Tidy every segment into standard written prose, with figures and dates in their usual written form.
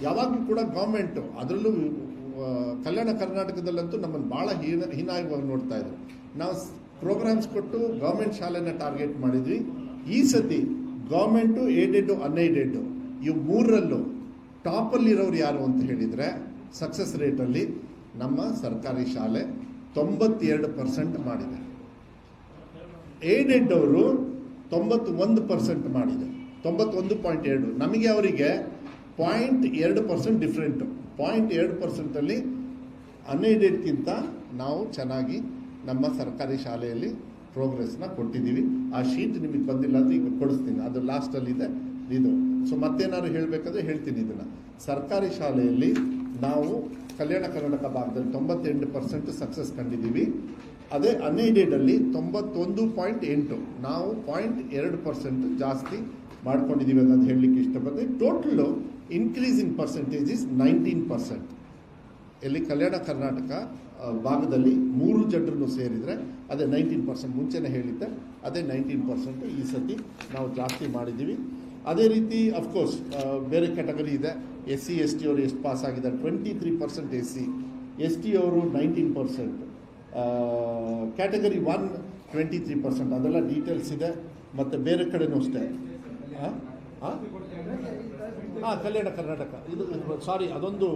ಯಾವಾಗಲೂ ಕೂಡ ಗೌರ್ಮೆಂಟು, ಅದರಲ್ಲೂ ಕಲ್ಯಾಣ ಕರ್ನಾಟಕದಲ್ಲಂತೂ ನಮ್ಮನ್ನು ಭಾಳ ಹೀನಾಯವಾಗಿ ನೋಡ್ತಾ ಇದ್ರು. ನಾವು ಪ್ರೋಗ್ರಾಮ್ಸ್ ಕೊಟ್ಟು ಗೌರ್ಮೆಂಟ್ ಶಾಲೆನ ಟಾರ್ಗೆಟ್ ಮಾಡಿದ್ವಿ. ಈ ಸತಿ ಗೌರ್ಮೆಂಟು, ಏಡೆಡ್ಡು, ಅನ್ಏಡೆಡ್ಡು ಇವು ಮೂರರಲ್ಲೂ ಟಾಪಲ್ಲಿರೋರು ಯಾರು ಅಂತ ಹೇಳಿದರೆ ಸಕ್ಸಸ್ ರೇಟಲ್ಲಿ ನಮ್ಮ ಸರ್ಕಾರಿ ಶಾಲೆ 92% ಮಾಡಿದೆ. ಏಡೆಡ್ ಅವರು 91% ಮಾಡಿದೆ, 91.2. ನಮಗೆ ಅವರಿಗೆ 0.2% ಡಿಫ್ರೆಂಟು. 0.2%ಅಲ್ಲಿ ಅನ್ಏಡೆಡ್ಗಿಂತ ನಾವು ಚೆನ್ನಾಗಿ ನಮ್ಮ ಸರ್ಕಾರಿ ಶಾಲೆಯಲ್ಲಿ ಪ್ರೋಗ್ರೆಸ್ನ ಕೊಟ್ಟಿದ್ದೀವಿ. ಆ ಶೀಟ್ ನಿಮಗೆ ಬಂದಿಲ್ಲ ಅಂದರೆ ಈಗ ಕೊಡಿಸ್ತೀನಿ, ಅದು ಲಾಸ್ಟಲ್ಲಿದೆ ಇದು. ಸೊ ಮತ್ತೇನಾದ್ರು ಹೇಳಬೇಕಾದ್ರೆ ಹೇಳ್ತೀನಿ. ಇದನ್ನು ಸರ್ಕಾರಿ ಶಾಲೆಯಲ್ಲಿ ನಾವು ಕಲ್ಯಾಣ ಕರ್ನಾಟಕ ಭಾಗದಲ್ಲಿ 98% ಸಕ್ಸಸ್ ಕಂಡಿದ್ದೀವಿ. ಅದೇ ಅನ್ಏಡೆಡಲ್ಲಿ 91.8, ನಾವು 0.2% ಜಾಸ್ತಿ ಮಾಡ್ಕೊಂಡಿದ್ದೀವಿ ಅನ್ನೋದು ಹೇಳಲಿಕ್ಕೆ ಇಷ್ಟಪಡ್ತೀನಿ. Total increase in percentage is 19%. ಎಲ್ಲಿ ಕಲ್ಯಾಣ ಕರ್ನಾಟಕ ಭಾಗದಲ್ಲಿ 3 ಜನರನ್ನು ಸೇರಿದರೆ ಅದೇ 19%. ಮುಂಚೆನೇ ಹೇಳಿದ್ದೆ, ಅದೇ 19% ಈ ಸತಿ ನಾವು ಜಾಸ್ತಿ ಮಾಡಿದ್ದೀವಿ. ಅದೇ ರೀತಿ ಅಫ್ಕೋರ್ಸ್ ಬೇರೆ ಕ್ಯಾಟಗರಿ ಇದೆ. SC ST ಅವರು ಎಷ್ಟು ಪಾಸ್ ಆಗಿದ್ದಾರೆ, 23% SC, ST ಅವರು 19%, ಕ್ಯಾಟಗರಿ 1 23%. ಅದೆಲ್ಲ ಡೀಟೇಲ್ಸ್ ಇದೆ. ಮತ್ತು ಬೇರೆ ಕಡೆನೂ ಅಷ್ಟೇ. ಕಲ್ಯಾಣ ಕರ್ನಾಟಕ ಇದು ಸಾರಿ, ಅದೊಂದು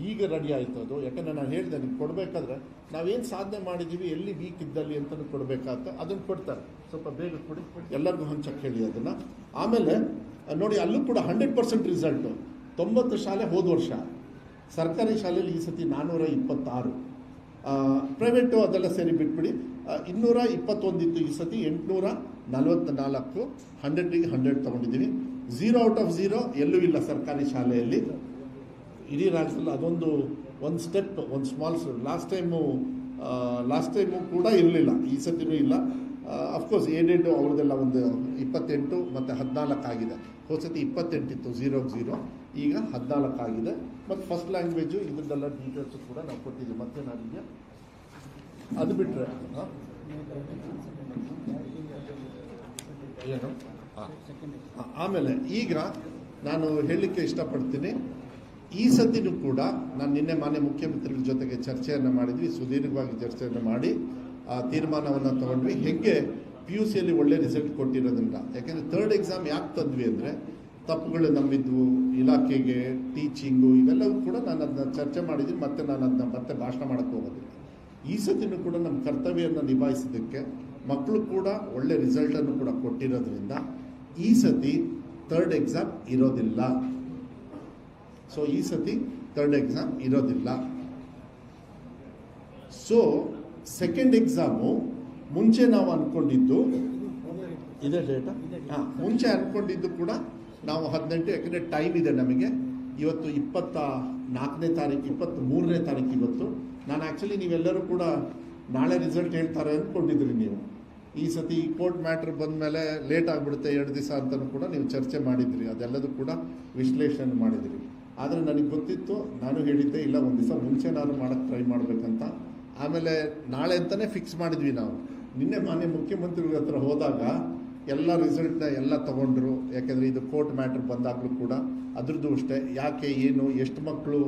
ಈಗ ರೆಡಿ ಆಯಿತು ಅದು. ಯಾಕಂದರೆ ನಾನು ಹೇಳಿದೆ ನಿಮ್ಗೆ ಕೊಡಬೇಕಾದ್ರೆ ನಾವೇನು ಸಾಧನೆ ಮಾಡಿದ್ದೀವಿ, ಎಲ್ಲಿ ವೀಕ್ ಇದ್ದಲ್ಲಿ ಅಂತಲೂ ಕೊಡಬೇಕಾಗುತ್ತೆ. ಅದನ್ನು ಕೊಡ್ತಾರೆ, ಸ್ವಲ್ಪ ಬೇಗ ಕೊಡಿ, ಎಲ್ಲರಿಗೂ ಹಂಚಕ್ಕೆ ಹೇಳಿ ಅದನ್ನು. ಆಮೇಲೆ ನೋಡಿ, ಅಲ್ಲೂ ಕೂಡ 100% ರಿಸಲ್ಟು. 90 ಶಾಲೆ ಹೋದ ವರ್ಷ, ಸರ್ಕಾರಿ ಶಾಲೆಯಲ್ಲಿ ಈ ಸತಿ 426, ಪ್ರೈವೇಟು ಅದೆಲ್ಲ ಸೇರಿ ಬಿಟ್ಬಿಡಿ 221 ಇತ್ತು. ಈ ಸತಿ 844, 100ಗೆ 100 ತೊಗೊಂಡಿದ್ದೀವಿ. 0 ಔಟ್ ಆಫ್ 0 ಎಲ್ಲೂ ಇಲ್ಲ ಸರ್ಕಾರಿ ಶಾಲೆಯಲ್ಲಿ ಇಡೀ ರಾಜ್ಯದಲ್ಲಿ. ಅದೊಂದು ಸ್ಟೆಪ್, ಒಂದು ಸ್ಮಾಲ್. ಲಾಸ್ಟ್ ಟೈಮು ಕೂಡ ಇರಲಿಲ್ಲ, ಈ ಸತಿನೂ ಇಲ್ಲ. ಅಫ್ಕೋರ್ಸ್ ಏಡೆಡ್ ಅವ್ರದ್ದೆಲ್ಲ ಒಂದು 28 ಮತ್ತು 14 ಆಗಿದೆ. ಹೋದ ಸತಿ 28 ಇತ್ತು, 0 ಈಗ 14 ಆಗಿದೆ. ಮತ್ತು ಫಸ್ಟ್ ಲ್ಯಾಂಗ್ವೇಜು ಇದನ್ನೆಲ್ಲ ಡೀಟೇಲ್ಸು ಕೂಡ ನಾವು ಕೊಟ್ಟಿದ್ದೀವಿ. ಮತ್ತೆ ನಾನೀಗ ಅದು ಬಿಟ್ಟರೆ ಏನು ಆಮೇಲೆ ಈಗ ನಾನು ಹೇಳಲಿಕ್ಕೆ ಇಷ್ಟಪಡ್ತೀನಿ, ಈ ಸತಿನೂ ಕೂಡ ನಾನು ನಿನ್ನೆ ಮಾನ್ಯ ಮುಖ್ಯಮಂತ್ರಿಗಳ ಜೊತೆಗೆ ಚರ್ಚೆಯನ್ನು ಮಾಡಿದ್ವಿ. ಸುದೀರ್ಘವಾಗಿ ಚರ್ಚೆಯನ್ನು ಮಾಡಿ ತೀರ್ಮಾನವನ್ನು ತಗೊಂಡ್ವಿ. ಹೇಗೆ PUCಯಲ್ಲಿ ಒಳ್ಳೆ ರಿಸಲ್ಟ್ ಕೊಟ್ಟಿರೋದ್ರಿಂದ. ಯಾಕೆಂದರೆ 3rd ಎಕ್ಸಾಮ್ ಯಾಕೆ ತಂದ್ವಿ ಅಂದರೆ ತಪ್ಪುಗಳು ನಮ್ಮಿದ್ವು, ಇಲಾಖೆಗೆ, ಟೀಚಿಂಗು, ಇವೆಲ್ಲವೂ ಕೂಡ ನಾನು ಅದನ್ನ ಚರ್ಚೆ ಮಾಡಿದ್ದೀನಿ. ಮತ್ತು ನಾನು ಅದನ್ನ ಮತ್ತೆ ಭಾಷಣ ಮಾಡೋಕ್ಕೆ ಹೋಗೋದಿಲ್ಲ. ಈ ಸತಿನೂ ಕೂಡ ನಮ್ಮ ಕರ್ತವ್ಯವನ್ನು ನಿಭಾಯಿಸೋದಕ್ಕೆ ಮಕ್ಕಳು ಕೂಡ ಒಳ್ಳೆ ರಿಸಲ್ಟನ್ನು ಕೂಡ ಕೊಟ್ಟಿರೋದ್ರಿಂದ ಈ ಸತಿ 3rd ಎಕ್ಸಾಮ್ ಇರೋದಿಲ್ಲ. ಸೊ ಈ ಸತಿ 3rd ಎಕ್ಸಾಮ್ ಇರೋದಿಲ್ಲ. ಸೊ 2nd ಎಕ್ಸಾಮು ಮುಂಚೆ ನಾವು ಅಂದ್ಕೊಂಡಿದ್ದು ಇದೇ ಡೇಟಾ, ಮುಂಚೆ ಅಂದ್ಕೊಂಡಿದ್ದು ಕೂಡ ನಾವು 18, ಯಾಕಂದರೆ ಟೈಮ್ ಇದೆ ನಮಗೆ. ಇವತ್ತು 24ನೇ ತಾರೀಕು, 23ನೇ ತಾರೀಕು ಇವತ್ತು. ನಾನು ಆ್ಯಕ್ಚುಲಿ ನೀವೆಲ್ಲರೂ ಕೂಡ ನಾಳೆ ರಿಸಲ್ಟ್ ಹೇಳ್ತಾರೆ ಅಂದ್ಕೊಂಡಿದ್ರಿ ನೀವು. ಈ ಸತಿ ಈ ಕೋರ್ಟ್ ಮ್ಯಾಟ್ರ್ ಬಂದ ಮೇಲೆ ಲೇಟ್ ಆಗಿಬಿಡುತ್ತೆ 2 ದಿವಸ ಅಂತಲೂ ಕೂಡ ನೀವು ಚರ್ಚೆ ಮಾಡಿದ್ರಿ. ಅದೆಲ್ಲದೂ ಕೂಡ ವಿಶ್ಲೇಷಣೆ ಮಾಡಿದ್ರಿ. ಆದರೆ ನನಗೆ ಗೊತ್ತಿತ್ತು, ನಾನು ಹೇಳಿದ್ದೆ ಇಲ್ಲ, ಒಂದು ದಿವಸ ಮುಂಚೆ ನಾನು ಮಾಡೋಕ್ಕೆ ಟ್ರೈ ಮಾಡಬೇಕಂತ. ಆಮೇಲೆ ನಾಳೆ ಅಂತಲೇ ಫಿಕ್ಸ್ ಮಾಡಿದ್ವಿ ನಾವು. ನಿನ್ನೆ ಮಾನ್ಯ ಮುಖ್ಯಮಂತ್ರಿಗಳ ಹತ್ರ ಹೋದಾಗ ಎಲ್ಲ ರಿಸಲ್ಟ್ನ ಎಲ್ಲ ತೊಗೊಂಡ್ರು. ಯಾಕೆಂದರೆ ಇದು ಕೋರ್ಟ್ ಮ್ಯಾಟ್ರ್ ಬಂದಾಗಲೂ ಕೂಡ ಅದ್ರದ್ದು ಅಷ್ಟೇ, ಯಾಕೆ ಏನು ಎಷ್ಟು ಮಕ್ಕಳು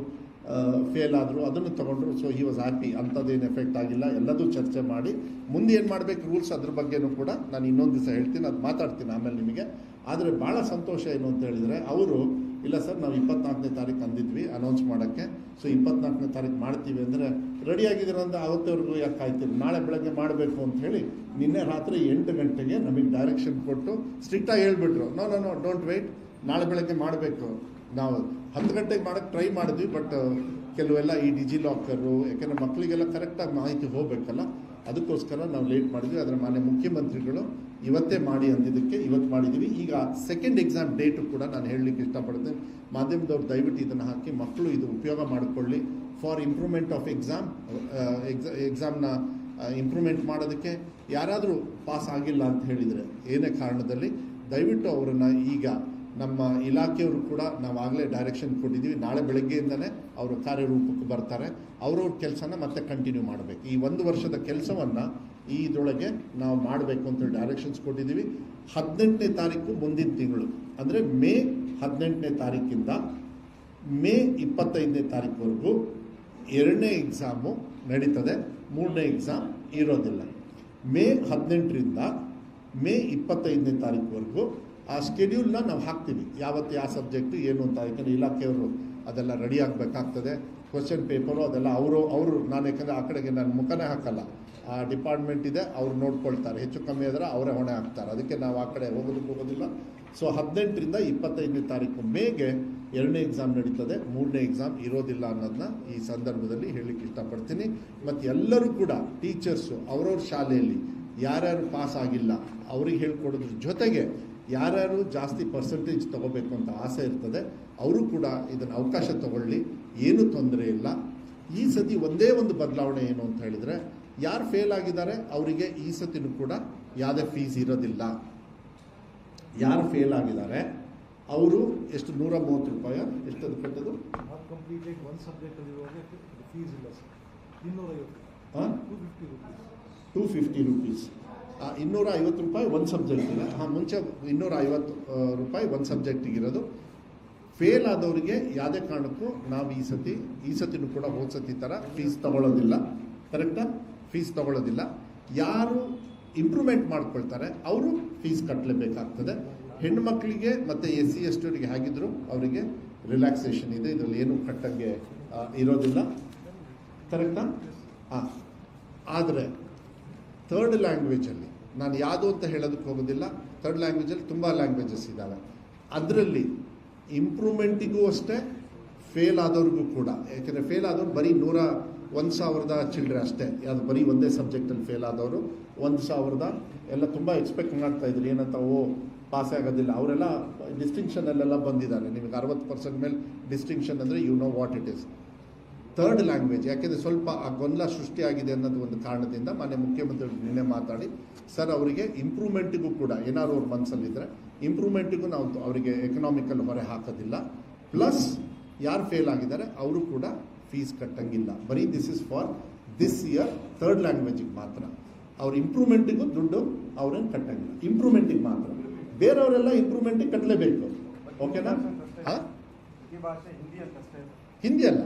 ಫೇಲ್ ಆದರು ಅದನ್ನು ತೊಗೊಂಡ್ರು. So he was happy. ಅಂಥದ್ದೇನು ಎಫೆಕ್ಟ್ ಆಗಿಲ್ಲ, ಎಲ್ಲದೂ ಚರ್ಚೆ ಮಾಡಿ ಮುಂದೆ ಏನು ಮಾಡಬೇಕು ರೂಲ್ಸ್ ಅದ್ರ ಬಗ್ಗೆನೂ ಕೂಡ ನಾನು ಇನ್ನೊಂದು ದಿವಸ ಹೇಳ್ತೀನಿ, ಅದು ಮಾತಾಡ್ತೀನಿ ಆಮೇಲೆ ನಿಮಗೆ. ಆದರೆ ಭಾಳ ಸಂತೋಷ ಏನು ಅಂತ ಹೇಳಿದರೆ, ಅವರು ಇಲ್ಲ ಸರ್ ನಾವು 24ನೇ ತಾರೀಕು ಅಂದಿದ್ವಿ ಅನೌನ್ಸ್ ಮಾಡೋಕ್ಕೆ, ಸೊ 24ನೇ ತಾರೀಕು ಮಾಡ್ತೀವಿ ಅಂದರೆ ರೆಡಿ ಆಗಿದ್ದೀರಂತ ಅವತ್ತವರೆಗೂ ಯಾಕೆ ಕಾಯ್ತೀವಿ, ನಾಳೆ ಬೆಳಗ್ಗೆ ಮಾಡಬೇಕು ಅಂತ ಹೇಳಿ ನಿನ್ನೆ ರಾತ್ರಿ 8 ಗಂಟೆಗೆ ನಮಗೆ ಡೈರೆಕ್ಷನ್ ಕೊಟ್ಟು ಸ್ಟ್ರಿಕ್ಟಾಗಿ ಹೇಳ್ಬಿಟ್ರು, ನೋ ಡೋಂಟ್ ವೆಯ್ಟ್, ನಾಳೆ ಬೆಳಗ್ಗೆ ಮಾಡಬೇಕು. ನಾವು 10 ಗಂಟೆಗೆ ಮಾಡೋಕ್ಕೆ ಟ್ರೈ ಮಾಡಿದ್ವಿ, ಬಟ್ ಕೆಲವೆಲ್ಲ ಈ ಡಿಜಿಲಾಕರು, ಯಾಕೆಂದರೆ ಮಕ್ಕಳಿಗೆಲ್ಲ ಕರೆಕ್ಟಾಗಿ ಮಾಹಿತಿ ಹೋಗಬೇಕಲ್ಲ, ಅದಕ್ಕೋಸ್ಕರ ನಾವು ಲೇಟ್ ಮಾಡಿದ್ವಿ. ಅದರ ಮಾನ್ಯ ಮುಖ್ಯಮಂತ್ರಿಗಳು ಇವತ್ತೇ ಮಾಡಿ ಅಂದಿದ್ದಕ್ಕೆ ಇವತ್ತು ಮಾಡಿದ್ದೀವಿ. ಈಗ 2nd ಎಕ್ಸಾಮ್ ಡೇಟು ಕೂಡ ನಾನು ಹೇಳಲಿಕ್ಕೆ ಇಷ್ಟಪಡ್ತೀನಿ. ಮಾಧ್ಯಮದವ್ರು ದಯವಿಟ್ಟು ಇದನ್ನು ಹಾಕಿ, ಮಕ್ಕಳು ಇದು ಉಪಯೋಗ ಮಾಡಿಕೊಳ್ಳಿ ಫಾರ್ ಇಂಪ್ರೂವ್ಮೆಂಟ್ ಆಫ್ ಎಕ್ಸಾಮ್ನ ಇಂಪ್ರೂವ್ಮೆಂಟ್ ಮಾಡೋದಕ್ಕೆ. ಯಾರಾದರೂ ಪಾಸ್ ಆಗಿಲ್ಲ ಅಂತ ಹೇಳಿದರೆ ಏನೇ ಕಾರಣದಲ್ಲಿ ದಯವಿಟ್ಟು ಅವರನ್ನು ಈಗ ನಮ್ಮ ಇಲಾಖೆಯವರು ಕೂಡ ನಾವಾಗಲೇ ಡೈರೆಕ್ಷನ್ ಕೊಟ್ಟಿದ್ದೀವಿ, ನಾಳೆ ಬೆಳಗ್ಗೆಯಿಂದನೇ ಅವರು ಕಾರ್ಯರೂಪಕ್ಕೆ ಬರ್ತಾರೆ. ಅವ್ರವ್ರ ಕೆಲಸನ ಮತ್ತೆ ಕಂಟಿನ್ಯೂ ಮಾಡಬೇಕು. ಈ 1 ವರ್ಷದ ಕೆಲಸವನ್ನು ಇದರೊಳಗೆ ನಾವು ಮಾಡಬೇಕು ಅಂತೇಳಿ ಡೈರೆಕ್ಷನ್ಸ್ ಕೊಟ್ಟಿದ್ದೀವಿ. 18ನೇ ತಾರೀಕು ಮುಂದಿನ ತಿಂಗಳು ಅಂದರೆ ಮೇ 18ನೇ ತಾರೀಕಿಂದ ಮೇ 25ನೇ ತಾರೀಕುವರೆಗೂ 2ನೇ ಎಕ್ಸಾಮು ನಡೀತದೆ, 3ನೇ ಎಕ್ಸಾಮ್ ಇರೋದಿಲ್ಲ. ಮೇ 18ರಿಂದ ಮೇ 25ನೇ ತಾರೀಕುವರೆಗೂ ಆ ಸ್ಕೆಡ್ಯೂಲ್ನ ನಾವು ಹಾಕ್ತೀವಿ, ಯಾವತ್ತು ಯಾವ ಸಬ್ಜೆಕ್ಟು ಏನು ಅಂತ. ಯಾಕಂದರೆ ಇಲಾಖೆಯವರು ಅದೆಲ್ಲ ರೆಡಿ ಆಗಬೇಕಾಗ್ತದೆ. ಕ್ವಶನ್ ಪೇಪರು ಅದೆಲ್ಲ ಅವರು ನಾನು ಯಾಕಂದರೆ ಆ ಕಡೆಗೆ ನಾನು ಮುಖನೇ ಹಾಕಲ್ಲ, ಆ ಡಿಪಾರ್ಟ್ಮೆಂಟ್ ಇದೆ, ಅವ್ರು ನೋಡ್ಕೊಳ್ತಾರೆ. ಹೆಚ್ಚು ಕಮ್ಮಿ ಆದರೆ ಅವರೇ ಹೊಣೆ ಹಾಕ್ತಾರೆ, ಅದಕ್ಕೆ ನಾವು ಆ ಕಡೆ ಹೋಗೋದಿಲ್ಲ. ಸೊ 18ರಿಂದ 25ನೇ ತಾರೀಕು ಮೇಗೆ 2ನೇ ಎಕ್ಸಾಮ್ ನಡೀತದೆ, 3ನೇ ಎಕ್ಸಾಮ್ ಇರೋದಿಲ್ಲ ಅನ್ನೋದನ್ನ ಈ ಸಂದರ್ಭದಲ್ಲಿ ಹೇಳಲಿಕ್ಕೆ ಇಷ್ಟಪಡ್ತೀನಿ. ಮತ್ತು ಎಲ್ಲರೂ ಕೂಡ ಟೀಚರ್ಸು ಅವ್ರವ್ರ ಶಾಲೆಯಲ್ಲಿ ಯಾರ್ಯಾರು ಪಾಸ್ ಆಗಿಲ್ಲ ಅವ್ರಿಗೆ ಹೇಳ್ಕೊಡೋದ್ರ ಜೊತೆಗೆ ಯಾರ್ಯಾರು ಜಾಸ್ತಿ ಪರ್ಸೆಂಟೇಜ್ ತೊಗೋಬೇಕು ಅಂತ ಆಸೆ ಇರ್ತದೆ ಅವರು ಕೂಡ ಇದನ್ನು ಅವಕಾಶ ತಗೊಳ್ಳಿ, ಏನೂ ತೊಂದರೆ ಇಲ್ಲ. ಈ ಸತಿ ಒಂದೇ ಒಂದು ಬದಲಾವಣೆ ಏನು ಅಂತ ಹೇಳಿದರೆ, ಯಾರು ಫೇಲ್ ಆಗಿದ್ದಾರೆ ಅವರಿಗೆ ಈ ಸತಿನೂ ಕೂಡ ಯಾವುದೇ ಫೀಸ್ ಇರೋದಿಲ್ಲ. ಯಾರು ಫೇಲ್ ಆಗಿದ್ದಾರೆ ಅವರು ಎಷ್ಟು 130 ರೂಪಾಯಿ ಎಷ್ಟು ಅದು ಕಟ್ಟೋದು, $250. 250 ರೂಪಾಯಿ ಒಂದು ಸಬ್ಜೆಕ್ಟಿಗೆ. ಮುಂಚೆ 250 ರೂಪಾಯಿ ಒಂದು ಸಬ್ಜೆಕ್ಟಿಗಿರೋದು. ಫೇಲ್ ಆದವರಿಗೆ ಯಾವುದೇ ಕಾರಣಕ್ಕೂ ನಾವು ಈ ಸತಿನೂ ಕೂಡ ಹೋದ ಸತಿ ಥರ ಫೀಸ್ ತಗೊಳ್ಳೋದಿಲ್ಲ. ಕರೆಕ್ಟಾ? ಫೀಸ್ ತಗೊಳ್ಳೋದಿಲ್ಲ. ಯಾರು ಇಂಪ್ರೂವ್ಮೆಂಟ್ ಮಾಡ್ಕೊಳ್ತಾರೆ ಅವರು ಫೀಸ್ ಕಟ್ಟಲೇಬೇಕಾಗ್ತದೆ. ಹೆಣ್ಣುಮಕ್ಕಳಿಗೆ ಮತ್ತು SC ST ಹೇಗಿದ್ರು ಅವರಿಗೆ ರಿಲ್ಯಾಕ್ಸೇಷನ್ ಇದೆ, ಇದರಲ್ಲಿ ಏನು ಕಟ್ಟಂಗೆ ಇರೋದಿಲ್ಲ. ಕರೆಕ್ಟಾ? ಆದರೆ ಥರ್ಡ್ ಲ್ಯಾಂಗ್ವೇಜಲ್ಲಿ ನಾನು ಯಾವುದು ಅಂತ ಹೇಳೋದಕ್ಕೆ ಹೋಗೋದಿಲ್ಲ. ಥರ್ಡ್ ಲ್ಯಾಂಗ್ವೇಜಲ್ಲಿ ತುಂಬ ಲ್ಯಾಂಗ್ವೇಜಸ್ ಇದ್ದಾವೆ. ಅದರಲ್ಲಿ ಇಂಪ್ರೂವ್ಮೆಂಟಿಗೂ ಅಷ್ಟೇ, ಫೇಲ್ ಆದವ್ರಿಗೂ ಕೂಡ. ಯಾಕೆಂದರೆ ಫೇಲ್ ಆದವ್ರು ಬರೀ 1,000 ಚಿಲ್ಡ್ರೆ ಅಷ್ಟೇ. ಅದು ಬರೀ ಒಂದೇ ಸಬ್ಜೆಕ್ಟಲ್ಲಿ ಫೇಲ್ ಆದವರು 1,000 ಎಲ್ಲ ತುಂಬ ಎಕ್ಸ್ಪೆಕ್ಟ್ ಮಾಡ್ತಾಯಿದ್ರು, ಏನಂತ ಪಾಸೇ ಆಗೋದಿಲ್ಲ. ಅವರೆಲ್ಲ ಡಿಸ್ಟಿಂಕ್ಷನಲ್ಲೆಲ್ಲ ಬಂದಿದ್ದಾರೆ. ನಿಮಗೆ 60% ಮೇಲೆ ಡಿಸ್ಟಿಂಕ್ಷನ್ ಅಂದರೆ you know what it is. Third language ಯಾಕೆಂದರೆ ಸ್ವಲ್ಪ ಆ ಗೊಂದಲ ಸೃಷ್ಟಿಯಾಗಿದೆ ಅನ್ನೋದು ಒಂದು ಕಾರಣದಿಂದ ಮಾನ್ಯ ಮುಖ್ಯಮಂತ್ರಿಗಳು ನಿನ್ನೆ ಮಾತಾಡಿ, ಸರ್ ಅವರಿಗೆ ಇಂಪ್ರೂವ್ಮೆಂಟಿಗೂ ಕೂಡ ಏನಾದ್ರು ಅವ್ರ ಮನಸ್ಸಲ್ಲಿದ್ದರೆ ಇಂಪ್ರೂವ್ಮೆಂಟಿಗೂ ನಾವು ಅವರಿಗೆ ಎಕನಾಮಿಕಲ್ ಹೊರೆ ಹಾಕೋದಿಲ್ಲ. ಪ್ಲಸ್ ಯಾರು ಫೇಲ್ ಆಗಿದ್ದಾರೆ ಅವರು ಕೂಡ ಫೀಸ್ ಕಟ್ಟಂಗಿಲ್ಲ. ಬರೀ this is for this year third ಲ್ಯಾಂಗ್ವೇಜಿಗೆ ಮಾತ್ರ. ಅವ್ರ ಇಂಪ್ರೂವ್ಮೆಂಟಿಗೂ ದುಡ್ಡು ಅವ್ರೇನು ಕಟ್ಟಂಗಿಲ್ಲ, ಇಂಪ್ರೂವ್ಮೆಂಟಿಗೆ ಮಾತ್ರ. ಬೇರೆಯವರೆಲ್ಲ ಇಂಪ್ರೂವ್ಮೆಂಟಿಗೆ ಕಟ್ಟಲೇಬೇಕು. ಓಕೆನಾ? ಹಿಂದಿ ಅಲ್ಲ,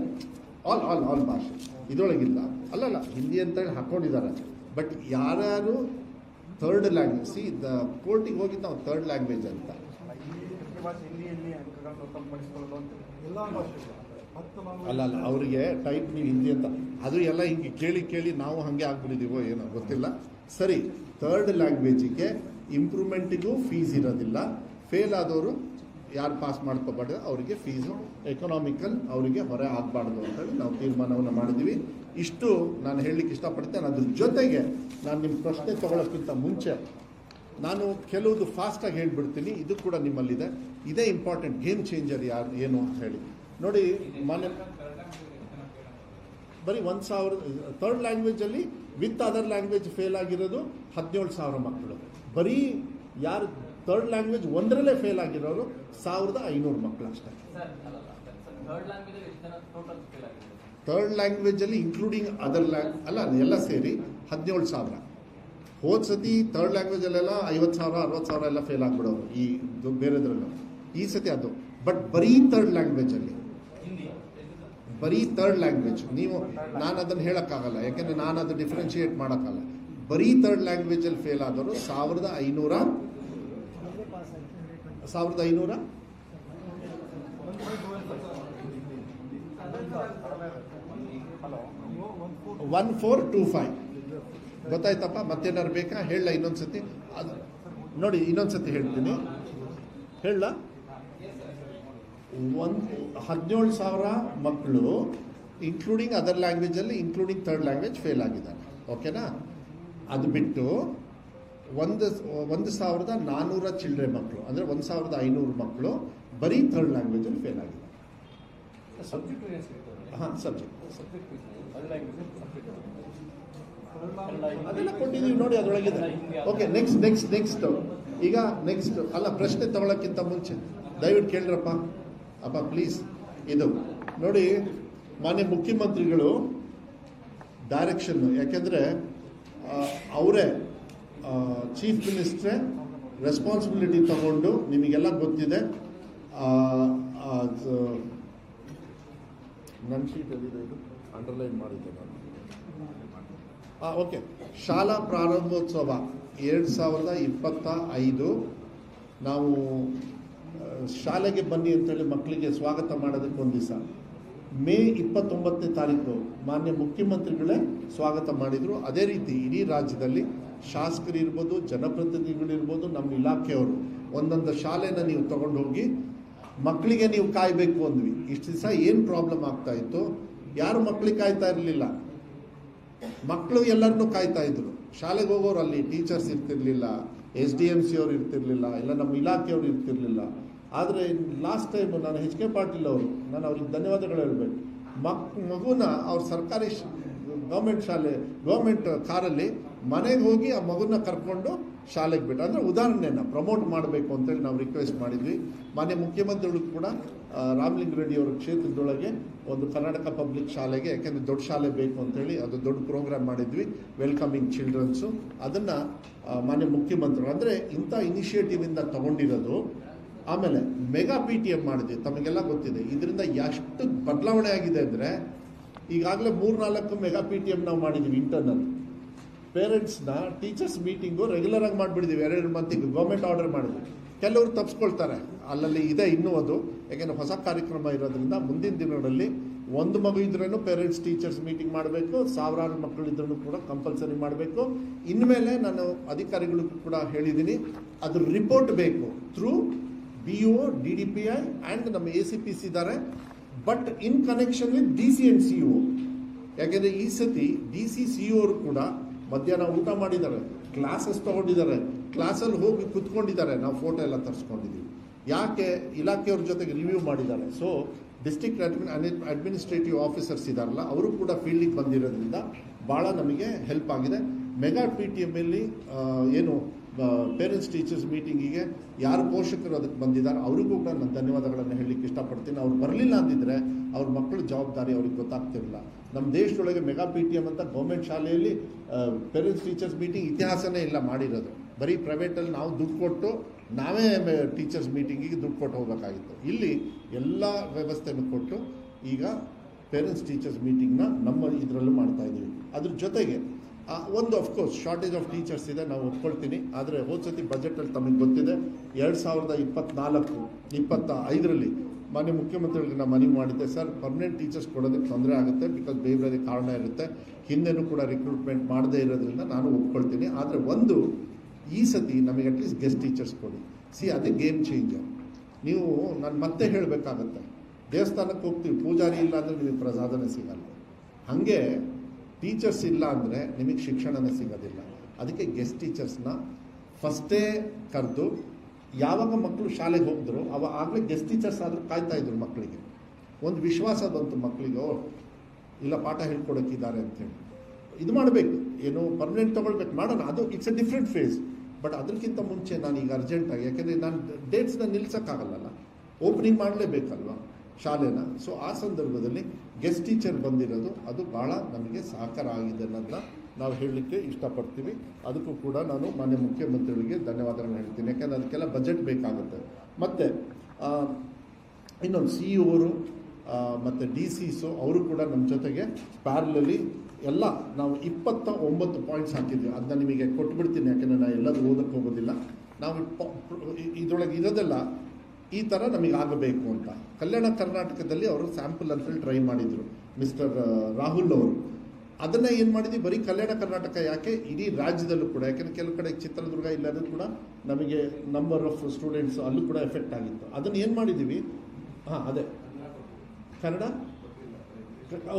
ಆಲ್ ಭಾಷೆ ಇದರೊಳಗಿಲ್ಲ. ಅಲ್ಲಲ್ಲ, ಹಿಂದಿ ಅಂತೇಳಿ ಹಾಕ್ಕೊಂಡಿದ್ದಾರೆ. ಬಟ್ ಯಾರ್ಯಾರು ಥರ್ಡ್ ಲ್ಯಾಂಗ್ವೇಜ್ ಕೋರ್ಟಿಗೆ ಹೋಗಿದ್ದು ನಾವು ಥರ್ಡ್ ಲ್ಯಾಂಗ್ವೇಜ್ ಅಂತ ಅಲ್ಲ ಅವರಿಗೆ ಟೈಪ್ ನೀವು ಹಿಂದಿ ಅಂತ ಅದು ಎಲ್ಲ ಹಿಂಗೆ ಕೇಳಿ ನಾವು ಹಾಗೆ ಆಗ್ಬಿಟ್ಟಿದ್ದೀವೋ ಏನೋ ಗೊತ್ತಿಲ್ಲ. ಸರಿ, ಥರ್ಡ್ ಲ್ಯಾಂಗ್ವೇಜಿಗೆ ಇಂಪ್ರೂವ್ಮೆಂಟಿಗೂ ಫೀಸ್ ಇರೋದಿಲ್ಲ. ಫೇಲ್ ಆದವರು ಯಾರು ಪಾಸ್ ಮಾಡ್ಕೋಬಾರ್ದು ಅವರಿಗೆ ಫೀಸು ಎಕನಾಮಿಕಲ್ ಅವರಿಗೆ ಹೊರೆ ಆಗಬಾರ್ದು ಅಂತೇಳಿ ನಾವು ತೀರ್ಮಾನವನ್ನು ಮಾಡಿದ್ದೀವಿ. ಇಷ್ಟು ನಾನು ಹೇಳಲಿಕ್ಕೆ ಇಷ್ಟಪಡ್ತೇನೆ. ಅದ್ರ ಜೊತೆಗೆ ನಾನು ನಿಮ್ಮ ಪ್ರಶ್ನೆ ತಗೊಳ್ಳೋಕ್ಕಿಂತ ಮುಂಚೆ ನಾನು ಕೆಲವುದು ಫಾಸ್ಟಾಗಿ ಹೇಳಿಬಿಡ್ತೀನಿ. ಇದು ಕೂಡ ನಿಮ್ಮಲ್ಲಿದೆ. ಇದೇ ಇಂಪಾರ್ಟೆಂಟ್ ಗೇಮ್ ಚೇಂಜರ್ ಏನು ಅಂತ ಹೇಳಿ ನೋಡಿ. ಬರೀ 1,000 ಥರ್ಡ್ ಲ್ಯಾಂಗ್ವೇಜಲ್ಲಿ ವಿತ್ ಅದರ್ ಲ್ಯಾಂಗ್ವೇಜ್ ಫೇಲ್ ಆಗಿರೋದು 17,000 ಮಕ್ಕಳು. ಬರೀ ಯಾರು ಥರ್ಡ್ ಲ್ಯಾಂಗ್ವೇಜ್ ಒಂದರಲ್ಲೇ ಫೇಲ್ ಆಗಿರೋರು 1,500 ಮಕ್ಕಳು ಅಷ್ಟೇ. ಥರ್ಡ್ ಲ್ಯಾಂಗ್ವೇಜಲ್ಲಿ ಇನ್ಕ್ಲೂಡಿಂಗ್ ಅದರ್ ಅಲ್ಲ ಎಲ್ಲ ಸೇರಿ 17,000. ಹೋದ ಸತಿ ಥರ್ಡ್ ಲ್ಯಾಂಗ್ವೇಜಲ್ಲೆಲ್ಲ 50,000 60,000 ಎಲ್ಲ ಫೇಲ್ ಆಗಿಬಿಡೋರು ಈ ಬೇರೆದ್ರಲ್ಲೂ. ಈ ಸತಿ ಅದು ಬಟ್ ಬರೀ ಥರ್ಡ್ ಲ್ಯಾಂಗ್ವೇಜಲ್ಲಿ, ಬರೀ ಥರ್ಡ್ ಲ್ಯಾಂಗ್ವೇಜ್ ನೀವು ನಾನು ಅದನ್ನು ಹೇಳೋಕ್ಕಾಗಲ್ಲ, ಯಾಕೆಂದರೆ ನಾನು ಅದು ಡಿಫ್ರೆನ್ಷಿಯೇಟ್ ಮಾಡೋಕ್ಕಲ್ಲ. ಬರೀ ಥರ್ಡ್ ಲ್ಯಾಂಗ್ವೇಜಲ್ಲಿ ಫೇಲ್ ಆದವರು 1,500 1425 ಗೊತ್ತಾಯ್ತಪ್ಪ. ಮತ್ತೇನಾರು ಬೇಕಾ ಹೇಳ? ಇನ್ನೊಂದ್ಸತಿ ಅದು ನೋಡಿ, ಇನ್ನೊಂದ್ಸತಿ ಹೇಳ್ತೀನಿ. ಹೇಳ 17,000 ಮಕ್ಕಳು ಇನ್ಕ್ಲೂಡಿಂಗ್ ಅದರ್ ಲ್ಯಾಂಗ್ವೇಜಲ್ಲಿ ಇನ್ಕ್ಲೂಡಿಂಗ್ ಥರ್ಡ್ ಲ್ಯಾಂಗ್ವೇಜ್ ಫೇಲ್ ಆಗಿದ್ದಾರೆ. ಓಕೆನಾ? ಅದು ಬಿಟ್ಟು 1,400 ಚಿಲ್ಡ್ರೆ ಮಕ್ಕಳು ಅಂದರೆ 1,500 ಮಕ್ಕಳು ಬರೀ ಥರ್ಡ್ ಲ್ಯಾಂಗ್ವೇಜಲ್ಲಿ ಫೇಲ್ ಆಗಿದ್ದಾರೆ. ಸಬ್ಜೆಕ್ಟ್ ಅದೆಲ್ಲ ಕೊಟ್ಟಿದ್ದೀವಿ ನೋಡಿ, ಅದರೊಳಗಿದೆ. ಓಕೆ, ನೆಕ್ಸ್ಟ್ ಈಗ ನೆಕ್ಸ್ಟ್ ಅಲ್ಲ, ಪ್ರಶ್ನೆ ತಗೊಳ್ಳೋಕ್ಕಿಂತ ಮುಂಚೆ ದಯವಿಟ್ಟು ಕೇಳ್ರಪ್ಪ ಪ್ಲೀಸ್. ಇದು ನೋಡಿ, ಮಾನ್ಯ ಮುಖ್ಯಮಂತ್ರಿಗಳು ಡೈರೆಕ್ಷನ್ನು, ಯಾಕೆಂದರೆ ಅವರೇ ಚೀಫ್ ಮಿನಿಸ್ಟ್ರೇ ರೆಸ್ಪಾನ್ಸಿಬಿಲಿಟಿ ತಗೊಂಡು, ನಿಮಗೆಲ್ಲ ಗೊತ್ತಿದೆ ನನ್ನ ಶೀಟಲ್ಲಿ ಇದು ಅಂಡರ್ಲೈನ್ ಮಾಡಿದ್ದೆ ನಾನು. ಓಕೆ. ಶಾಲಾ ಪ್ರಾರಂಭೋತ್ಸವ 2025 ನಾವು ಶಾಲೆಗೆ ಬನ್ನಿ ಅಂತೇಳಿ ಮಕ್ಕಳಿಗೆ ಸ್ವಾಗತ ಮಾಡೋದಕ್ಕೆ ಒಂದು ದಿವಸ ಮೇ 29ನೇ ತಾರೀಕು ಮಾನ್ಯ ಮುಖ್ಯಮಂತ್ರಿಗಳೇ ಸ್ವಾಗತ ಮಾಡಿದರು. ಅದೇ ರೀತಿ ಇಡೀ ರಾಜ್ಯದಲ್ಲಿ ಶಾಸಕರು ಇರ್ಬೋದು, ಜನಪ್ರತಿನಿಧಿಗಳಿರ್ಬೋದು, ನಮ್ಮ ಇಲಾಖೆಯವರು ಒಂದೊಂದು ಶಾಲೆನ ನೀವು ತಗೊಂಡು ಹೋಗಿ ಮಕ್ಕಳಿಗೆ ನೀವು ಕಾಯಬೇಕು ಅಂದ್ವಿ. ಇಷ್ಟು ದಿವಸ ಏನು ಪ್ರಾಬ್ಲಮ್ ಆಗ್ತಾ ಇತ್ತು, ಯಾರು ಮಕ್ಕಳಿಗೆ ಕಾಯ್ತಾ ಇರಲಿಲ್ಲ, ಮಕ್ಕಳು ಎಲ್ಲರನ್ನೂ ಕಾಯ್ತಾ ಇದ್ರು. ಶಾಲೆಗೆ ಹೋಗೋರು ಅಲ್ಲಿ ಟೀಚರ್ಸ್ ಇರ್ತಿರ್ಲಿಲ್ಲ, SDMC ಅವ್ರು ಇರ್ತಿರ್ಲಿಲ್ಲ, ಇಲ್ಲ ನಮ್ಮ ಇಲಾಖೆಯವರು ಇರ್ತಿರ್ಲಿಲ್ಲ. ಆದರೆ ಲಾಸ್ಟ್ ಟೈಮ್ ನಾನು HK ಪಾಟೀಲ್ ಅವರು, ನಾನು ಅವ್ರಿಗೆ ಧನ್ಯವಾದಗಳು ಹೇಳಬೇಕು. ಮಗುನ ಅವ್ರ ಸರ್ಕಾರಿ ಗೌರ್ಮೆಂಟ್ ಕಾರಲ್ಲಿ ಮನೆಗೆ ಹೋಗಿ ಆ ಮಗುನ ಕರ್ಕೊಂಡು ಶಾಲೆಗೆ ಬಿಟ್ಟು, ಅಂದರೆ ಉದಾಹರಣೆನ ಪ್ರಮೋಟ್ ಮಾಡಬೇಕು ಅಂತೇಳಿ ನಾವು ರಿಕ್ವೆಸ್ಟ್ ಮಾಡಿದ್ವಿ. ಮಾನ್ಯ ಮುಖ್ಯಮಂತ್ರಿಗಳು ಕೂಡ ರಾಮಲಿಂಗ ರೆಡ್ಡಿ ಅವರ ಕ್ಷೇತ್ರದೊಳಗೆ ಒಂದು ಕರ್ನಾಟಕ ಪಬ್ಲಿಕ್ ಶಾಲೆಗೆ, ಯಾಕೆಂದರೆ ದೊಡ್ಡ ಶಾಲೆ ಬೇಕು ಅಂತೇಳಿ ಅದು ದೊಡ್ಡ ಪ್ರೋಗ್ರಾಮ್ ಮಾಡಿದ್ವಿ, ವೆಲ್ಕಮಿಂಗ್ ಚಿಲ್ಡ್ರನ್ಸು. ಅದನ್ನು ಮಾನ್ಯ ಮುಖ್ಯಮಂತ್ರಿಗಳು ಅಂದರೆ ಇಂಥ ಇನಿಷಿಯೇಟಿವಿಂದ ತಗೊಂಡಿರೋದು. ಆಮೇಲೆ ಮೆಗಾ PTM ಮಾಡಿದ್ವಿ, ತಮಗೆಲ್ಲ ಗೊತ್ತಿದೆ. ಇದರಿಂದ ಎಷ್ಟು ಬದಲಾವಣೆ ಆಗಿದೆ ಅಂದರೆ ಈಗಾಗಲೇ 3-4 ಮೆಗಾ PTM ನಾವು ಮಾಡಿದ್ದೀವಿ. ಇಂಟರ್ನಲ್ ಪೇರೆಂಟ್ಸ್ನ ಟೀಚರ್ಸ್ ಮೀಟಿಂಗು ರೆಗ್ಯುಲರ್ ಆಗಿ ಮಾಡಿಬಿಟ್ಟಿದ್ದೀವಿ. 2 ಮಂತಿಗೆ ಗೌರ್ಮೆಂಟ್ ಆರ್ಡರ್ ಮಾಡಿದ್ವಿ. ಕೆಲವರು ತಪ್ಪಿಸ್ಕೊಳ್ತಾರೆ, ಅಲ್ಲಲ್ಲಿ ಇದೆ ಇನ್ನೂ ಅದು, ಯಾಕೆಂದರೆ ಹೊಸ ಕಾರ್ಯಕ್ರಮ ಇರೋದ್ರಿಂದ ಮುಂದಿನ ದಿನಗಳಲ್ಲಿ ಒಂದು ಮಗು ಇದ್ರೂ ಪೇರೆಂಟ್ಸ್ ಟೀಚರ್ಸ್ ಮೀಟಿಂಗ್ ಮಾಡಬೇಕು, ಸಾವಿರಾರು ಮಕ್ಕಳಿದ್ರೂ ಕೂಡ ಕಂಪಲ್ಸರಿ ಮಾಡಬೇಕು. ಇನ್ಮೇಲೆ ನಾನು ಅಧಿಕಾರಿಗಳಿಗೂ ಕೂಡ ಹೇಳಿದ್ದೀನಿ, ಅದ್ರ ರಿಪೋರ್ಟ್ ಬೇಕು ಥ್ರೂ BO, DDPI ಆ್ಯಂಡ್ ನಮ್ಮ ACPC ಇದ್ದಾರೆ, but in connection with DC and CO. ಯಾಕೆಂದರೆ ಈ ಸತಿ DC CO ಅವರು ಕೂಡ ಮಧ್ಯಾಹ್ನ ಊಟ ಮಾಡಿದ್ದಾರೆ, ಕ್ಲಾಸಸ್ ತೊಗೊಂಡಿದ್ದಾರೆ, ಕ್ಲಾಸಲ್ಲಿ ಹೋಗಿ ಕುತ್ಕೊಂಡಿದ್ದಾರೆ, ನಾವು ಫೋಟೋ ಎಲ್ಲ ತರಿಸ್ಕೊಂಡಿದ್ದೀವಿ. ಯಾಕೆ? ಇಲಾಖೆಯವ್ರ ಜೊತೆಗೆ ರಿವ್ಯೂ ಮಾಡಿದ್ದಾರೆ. ಸೊ ಡಿಸ್ಟ್ರಿಕ್ಟ್ ಅಡ್ಮಿನಿಸ್ಟ್ರೇಟಿವ್ ಆಫೀಸರ್ಸ್ ಇದ್ದಾರಲ್ಲ, ಅವರು ಕೂಡ ಫೀಲ್ಡಿಗೆ ಬಂದಿರೋದ್ರಿಂದ ಭಾಳ ನಮಗೆ ಹೆಲ್ಪ್ ಆಗಿದೆ. ಮೆಗಾ PTM ಅಲ್ಲಿ ಏನು ಪೇರೆಂಟ್ಸ್ ಟೀಚರ್ಸ್ ಮೀಟಿಂಗಿಗೆ ಯಾರು ಪೋಷಕರು ಅದಕ್ಕೆ ಬಂದಿದ್ದಾರೆ ಅವರಿಗೂ ಕೂಡ ನಾನು ಧನ್ಯವಾದಗಳನ್ನು ಹೇಳಲಿಕ್ಕೆ ಇಷ್ಟಪಡ್ತೀನಿ. ಅವ್ರು ಬರಲಿಲ್ಲ ಅಂದಿದ್ರೆ ಅವ್ರ ಮಕ್ಕಳ ಜವಾಬ್ದಾರಿ ಅವ್ರಿಗೆ ಗೊತ್ತಾಗ್ತಿರಲಿಲ್ಲ. ನಮ್ಮ ದೇಶದೊಳಗೆ ಮೆಗಾ PTM ಅಂತ ಗೌರ್ಮೆಂಟ್ ಶಾಲೆಯಲ್ಲಿ ಪೇರೆಂಟ್ಸ್ ಟೀಚರ್ಸ್ ಮೀಟಿಂಗ್ ಇತಿಹಾಸನೇ ಇಲ್ಲ ಮಾಡಿರೋದು. ಬರೀ ಪ್ರೈವೇಟಲ್ಲಿ ನಾವು ದುಡ್ಡು ಕೊಟ್ಟು ನಾವೇ ಟೀಚರ್ಸ್ ಮೀಟಿಂಗಿಗೆ ದುಡ್ಡು ಕೊಟ್ಟು ಹೋಗಬೇಕಾಗಿತ್ತು. ಇಲ್ಲಿ ಎಲ್ಲ ವ್ಯವಸ್ಥೆಯನ್ನು ಕೊಟ್ಟು ಈಗ ಪೇರೆಂಟ್ಸ್ ಟೀಚರ್ಸ್ ಮೀಟಿಂಗ್ನ ನಮ್ಮ ಇದರಲ್ಲೂ ಮಾಡ್ತಾ ಇದ್ದೀವಿ. ಅದ್ರ ಜೊತೆಗೆ ಒಂದು ಅಫ್ಕೋರ್ಸ್ ಶಾರ್ಟೇಜ್ ಆಫ್ ಟೀಚರ್ಸ್ ಇದೆ, ನಾವು ಒಪ್ಕೊಳ್ತೀನಿ. ಆದರೆ ಹೋದ್ಸತಿ ಬಜೆಟಲ್ಲಿ ತಮಗೆ ಗೊತ್ತಿದೆ 2024-25ರಲ್ಲಿ ಮಾನ್ಯ ಮುಖ್ಯಮಂತ್ರಿಗಳಿಗೆ ನಾನು ಮನವಿ ಮಾಡಿದ್ದೆ, ಸರ್ ಪರ್ಮನೆಂಟ್ ಟೀಚರ್ಸ್ ಕೊಡೋದಕ್ಕೆ ತೊಂದರೆ ಆಗುತ್ತೆ, ಬಿಕಾಸ್ ಬೇರೆ ಬೇರೆ ಕಾರಣ ಇರುತ್ತೆ, ಹಿಂದೆನೂ ಕೂಡ ರಿಕ್ರೂಟ್ಮೆಂಟ್ ಮಾಡದೇ ಇರೋದ್ರಿಂದ ನಾನು ಒಪ್ಕೊಳ್ತೀನಿ. ಆದರೆ ಒಂದು ಈ ಸತಿ ನಮಗೆ ಅಟ್ಲೀಸ್ಟ್ ಗೆಸ್ಟ್ ಟೀಚರ್ಸ್ ಕೊಡಿ. ಅದೇ ಗೇಮ್ ಚೇಂಜರ್. ನೀವು ನಾನು ಮತ್ತೆ ಹೇಳಬೇಕಾಗತ್ತೆ, ದೇವಸ್ಥಾನಕ್ಕೆ ಹೋಗ್ತೀವಿ, ಪೂಜಾರಿ ಇಲ್ಲ ಅಂದರೆ ನಿಮಗೆ ಪ್ರಸಾದನೇ ಸಿಗಲ್ಲ. ಹಾಗೆ ಟೀಚರ್ಸ್ ಇಲ್ಲ ಅಂದರೆ ನಿಮಗೆ ಶಿಕ್ಷಣನೇ ಸಿಗೋದಿಲ್ಲ. ಅದಕ್ಕೆ ಗೆಸ್ಟ್ ಟೀಚರ್ಸ್ನ ಫಸ್ಟೇ ಕರೆದು, ಯಾವಾಗ ಮಕ್ಕಳು ಶಾಲೆಗೆ ಹೋಗಿದ್ರು ಆಗಲೇ ಗೆಸ್ಟ್ ಟೀಚರ್ಸ್ ಆದರೂ ಕಾಯ್ತಾ ಇದ್ರು ಮಕ್ಕಳಿಗೆ. ಒಂದು ವಿಶ್ವಾಸ ಬಂತು ಮಕ್ಕಳಿಗೆ, ಇಲ್ಲ ಪಾಠ ಹೇಳ್ಕೊಡೋಕ್ಕಿದ್ದಾರೆ ಅಂಥೇಳಿ. ಇದು ಮಾಡಬೇಕು, ಏನು ಪರ್ಮನೆಂಟ್ ತೊಗೊಳ್ಬೇಕು, ಮಾಡೋಣ. ಅದು it's a different phase. But ಅದಕ್ಕಿಂತ ಮುಂಚೆ ನಾನು ಈಗ ಅರ್ಜೆಂಟಾಗಿ, ಯಾಕೆಂದರೆ ನಾನು ಡೇಟ್ಸ್ನ ನಿಲ್ಸೋಕ್ಕಾಗಲ್ಲ, ಓಪನಿಂಗ್ ಮಾಡಲೇಬೇಕಲ್ವ ಶಾಲೆನ. ಸೊ ಆ ಸಂದರ್ಭದಲ್ಲಿ ಗೆಸ್ಟ್ ಟೀಚರ್ ಬಂದಿರೋದು ಅದು ಭಾಳ ನಮಗೆ ಸಹಕಾರ ಆಗಿದೆ ಅನ್ನೋದನ್ನ ನಾವು ಹೇಳಲಿಕ್ಕೆ ಇಷ್ಟಪಡ್ತೀವಿ. ಅದಕ್ಕೂ ಕೂಡ ನಾನು ಮಾನ್ಯ ಮುಖ್ಯಮಂತ್ರಿಗಳಿಗೆ ಧನ್ಯವಾದಗಳನ್ನು ಹೇಳ್ತೀನಿ, ಯಾಕೆಂದರೆ ಅದಕ್ಕೆಲ್ಲ ಬಜೆಟ್ ಬೇಕಾಗುತ್ತೆ. ಮತ್ತು ಇನ್ನೊಂದು CEO ಅವರು ಮತ್ತು DCಸು ಅವರು ಕೂಡ ನಮ್ಮ ಜೊತೆಗೆ ಪ್ಯಾರಲಲ್ಲಿ ಎಲ್ಲ ನಾವು 29 ಪಾಯಿಂಟ್ಸ್ ಹಾಕಿದ್ವಿ. ಅದನ್ನ ನಿಮಗೆ ಕೊಟ್ಬಿಡ್ತೀನಿ, ಯಾಕೆಂದರೆ ನಾನು ಎಲ್ಲದೂ ಓದಕ್ಕೆ ಹೋಗೋದಿಲ್ಲ. ನಾವು ಇದರೊಳಗೆ ಇರೋದೆಲ್ಲ ಈ ಥರ ನಮಗೆ ಆಗಬೇಕು ಅಂತ. ಕಲ್ಯಾಣ ಕರ್ನಾಟಕದಲ್ಲಿ ಅವರು ಸ್ಯಾಂಪಲ್ ಅಂತೇಳಿ ಟ್ರೈ ಮಾಡಿದರು ಮಿಸ್ಟರ್ ರಾಹುಲ್ ಅವರು. ಅದನ್ನು ಏನು ಮಾಡಿದ್ವಿ, ಬರೀ ಕಲ್ಯಾಣ ಕರ್ನಾಟಕ ಯಾಕೆ, ಇಡೀ ರಾಜ್ಯದಲ್ಲೂ ಕೂಡ, ಯಾಕೆಂದರೆ ಕೆಲವು ಕಡೆ ಚಿತ್ರದುರ್ಗ ಇಲ್ಲರೂ ಕೂಡ ನಮಗೆ ನಂಬರ್ ಆಫ್ ಸ್ಟೂಡೆಂಟ್ಸ್ ಅಲ್ಲೂ ಕೂಡ ಎಫೆಕ್ಟ್ ಆಗಿತ್ತು. ಅದನ್ನು ಏನು ಮಾಡಿದ್ದೀವಿ, ಅದೇ ಕನ್ನಡ,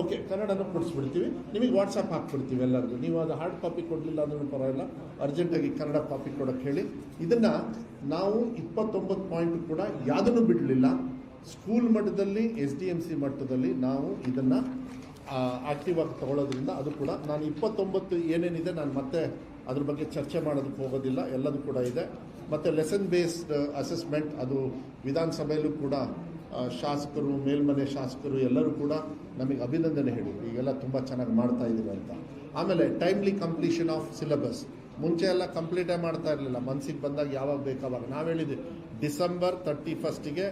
ಓಕೆ, ಕನ್ನಡನೂ ಕೊಡಿಸ್ಬಿಡ್ತೀವಿ, ನಿಮಗೆ ವಾಟ್ಸಪ್ ಹಾಕ್ಬಿಡ್ತೀವಿ ಎಲ್ಲರಿಗೂ. ನೀವು ಅದು ಹಾರ್ಡ್ ಕಾಪಿ ಕೊಡಲಿಲ್ಲ ಅಂದ್ರೂ ಪರವಾಗಿಲ್ಲ, ಅರ್ಜೆಂಟಾಗಿ ಕನ್ನಡ ಕಾಪಿ ಕೊಡೋಕ್ಕೆ ಹೇಳಿ. ಇದನ್ನು ನಾವು 29 ಪಾಯಿಂಟ್ ಕೂಡ ಯಾವುದನ್ನು ಬಿಡಲಿಲ್ಲ. ಸ್ಕೂಲ್ ಮಟ್ಟದಲ್ಲಿ, SDMC ಮಟ್ಟದಲ್ಲಿ ನಾವು ಇದನ್ನು ಆ್ಯಕ್ಟಿವ್ ಆಗಿ ತಗೊಳ್ಳೋದ್ರಿಂದ ಅದು ಕೂಡ ನಾನು 29 ಏನೇನಿದೆ ನಾನು ಮತ್ತೆ ಅದ್ರ ಬಗ್ಗೆ ಚರ್ಚೆ ಮಾಡೋದಕ್ಕೆ ಹೋಗೋದಿಲ್ಲ, ಎಲ್ಲದೂ ಕೂಡ ಇದೆ. ಮತ್ತು ಲೆಸನ್ ಬೇಸ್ಡ್ ಅಸೆಸ್ಮೆಂಟ್, ಅದು ವಿಧಾನಸಭೆಯಲ್ಲೂ ಕೂಡ ಶಾಸಕರು, ಮೇಲ್ಮನೆ ಶಾಸಕರು ಎಲ್ಲರೂ ಕೂಡ ನಮಗೆ ಅಭಿನಂದನೆ ಹೇಳಿದ್ರು, ಈಗೆಲ್ಲ ತುಂಬ ಚೆನ್ನಾಗಿ ಮಾಡ್ತಾ ಇದ್ದೀವಿ ಅಂತ. ಆಮೇಲೆ ಟೈಮ್ಲಿ ಕಂಪ್ಲೀಷನ್ ಆಫ್ ಸಿಲೆಬಸ್. ಮುಂಚೆ ಎಲ್ಲ ಕಂಪ್ಲೀಟೇ ಮಾಡ್ತಾ ಇರಲಿಲ್ಲ, ಮನಸ್ಸಿಗೆ ಬಂದಾಗ ಯಾವಾಗ ಬೇಕಾವಾಗ. ನಾವು ಹೇಳಿದ್ವಿ ಡಿಸೆಂಬರ್ 31ಗೆ